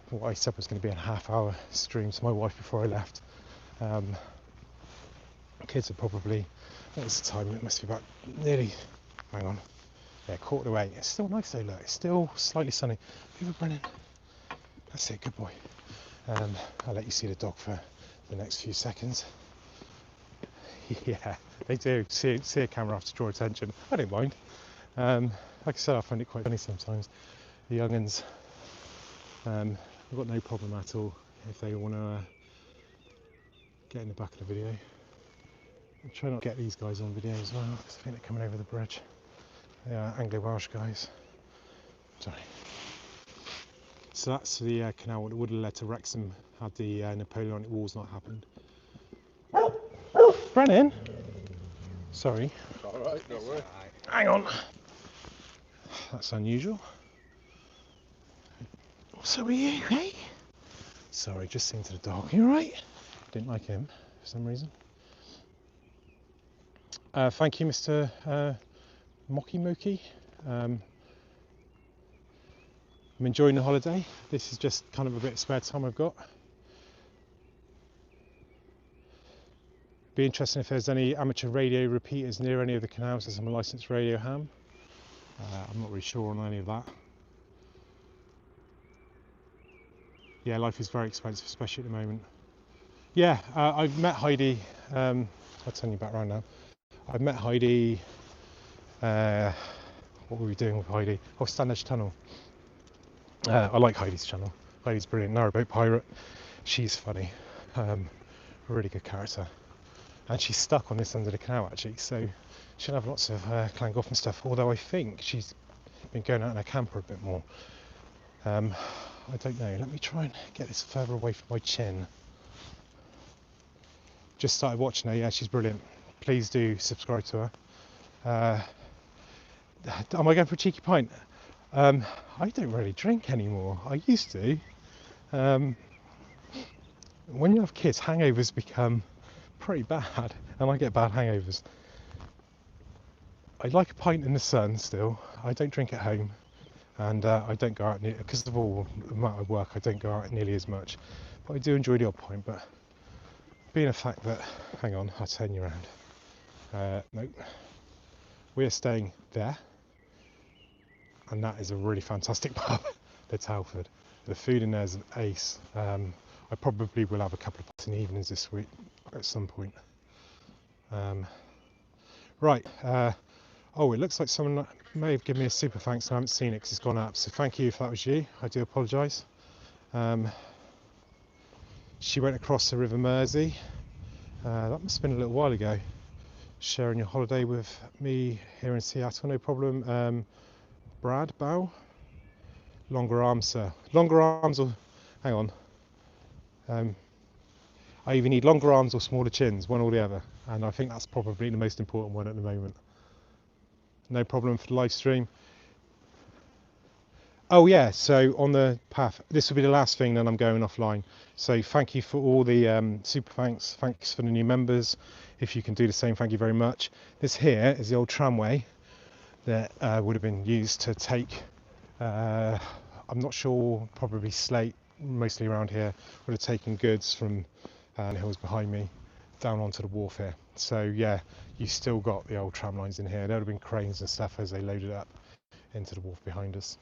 What I said was going to be a half-hour stream to my wife before I left. Kids are probably, what was the time? It must be about nearly, hang on, yeah, 7:45. It's still nice though, look, it's still slightly sunny. People, Brennan, that's it, good boy. I'll let you see the dog for the next few seconds. Yeah, they do, see a camera have to draw attention. I don't mind. Like I said, I find it quite funny sometimes. The young'uns, I've got no problem at all if they want to get in the back of the video. I'll try not to get these guys on video as well, because I think they're coming over the bridge. They are Anglo-Welsh guys. Sorry. So that's the canal that would have led to Wrexham had the Napoleonic Wars not happened. Brennan? Sorry. Alright, don't worry. Hang on. That's unusual. So are you, eh? Sorry, just seen to the dog. You alright? Didn't like him for some reason. Thank you, Mr. Mocky Mookie. I'm enjoying the holiday. This is just kind of a bit of spare time I've got. Be interesting if there's any amateur radio repeaters near any of the canals, as I'm a licensed radio ham. I'm not really sure on any of that. Yeah, life is very expensive, especially at the moment. Yeah, I've met Heidi. I'll turn you back around now. I've met Heidi. What were we doing with Heidi? Oh, Stanage Tunnel. I like Heidi's channel. Heidi's brilliant. Narrowboat pirate. She's funny. Really good character. And she's stuck on this under the canal actually, so she'll have lots of Llangollen stuff. Although I think she's been going out in a camper a bit more. I don't know. Let me try and get this further away from my chin. Just started watching her. Yeah, she's brilliant. Please do subscribe to her. Am I going for a cheeky pint? I don't really drink anymore. I used to. When you have kids, hangovers become pretty bad, and I get bad hangovers. I like a pint in the sun still. I don't drink at home, and I don't go out because of all the amount of work. I don't go out nearly as much, but I do enjoy the odd pint. But being a fact that, hang on, I'll turn you around. Nope, we're staying there, and that is a really fantastic pub, the Telford. The food in there is an ace. I probably will have a couple of pints in the evenings this week at some point. Right. Oh, it looks like someone may have given me a super thanks and I haven't seen it because it's gone up. So thank you if that was you. I do apologise. She went across the River Mersey. That must have been a little while ago. Sharing your holiday with me here in Seattle, no problem. Brad Bow. Longer arms, sir. Longer arms or... Hang on. I either need longer arms or smaller chins, one or the other. And I think that's probably the most important one at the moment. No problem for the live stream. Oh yeah, so on the path, this will be the last thing, then I'm going offline. So thank you for all the super thanks. Thanks for the new members. If you can do the same, thank you very much. This here is the old tramway that would have been used to take, I'm not sure, probably slate, mostly around here, would have taken goods from the hills behind me down onto the wharf here. So yeah, you still got the old tram lines in here. There would have been cranes and stuff as they loaded up into the wharf behind us.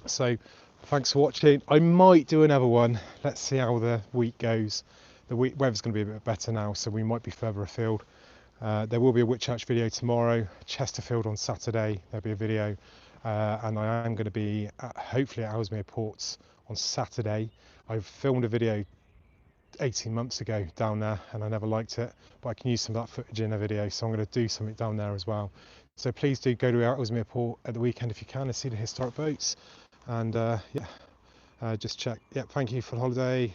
So thanks for watching. I might do another one. Let's see how the week goes. The weather's going to be a bit better now, so we might be further afield. There will be a Whitchurch video tomorrow, Chesterfield on Saturday, there'll be a video, and I am going to be hopefully at Ellesmere Ports on Saturday. I've filmed a video 18 months ago down there and I never liked it, but I can use some of that footage in a video, so I'm going to do something down there as well. So please do go to Ellesmere Port at the weekend if you can and see the historic boats, and just check. Yeah, thank you for the holiday.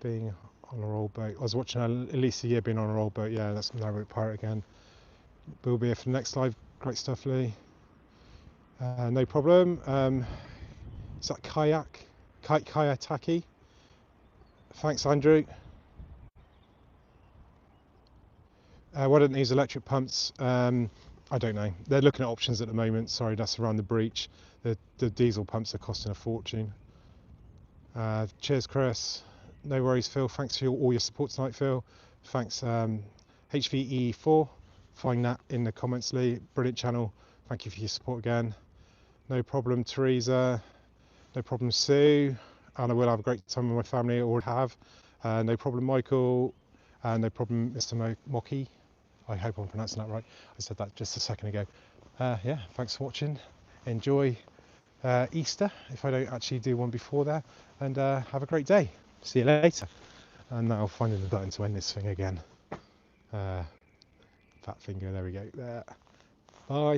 Being on a roll boat. I was watching Elisa Year being on a roll boat. Yeah, that's Narrow Pirate again. We'll be here for the next live. Great stuff, Lee. No problem. Is that kayak? Kayataki? Thanks, Andrew. Why don't they use electric pumps? I don't know. They're looking at options at the moment. Sorry, that's around the breach. The diesel pumps are costing a fortune. Cheers, Chris. No worries, Phil. Thanks for all your support tonight, Phil. Thanks, HVE4. Find that in the comments, Lee. Brilliant channel. Thank you for your support again. No problem, Teresa. No problem, Sue. And I will have a great time with my family, or have. No problem, Michael. No problem, Mr. Mocky. I hope I'm pronouncing that right. I said that just a second ago. Yeah, thanks for watching. Enjoy Easter, if I don't actually do one before there. And have a great day. See you later. And now finding the button to end this thing again. Fat finger, there we go. There. Bye.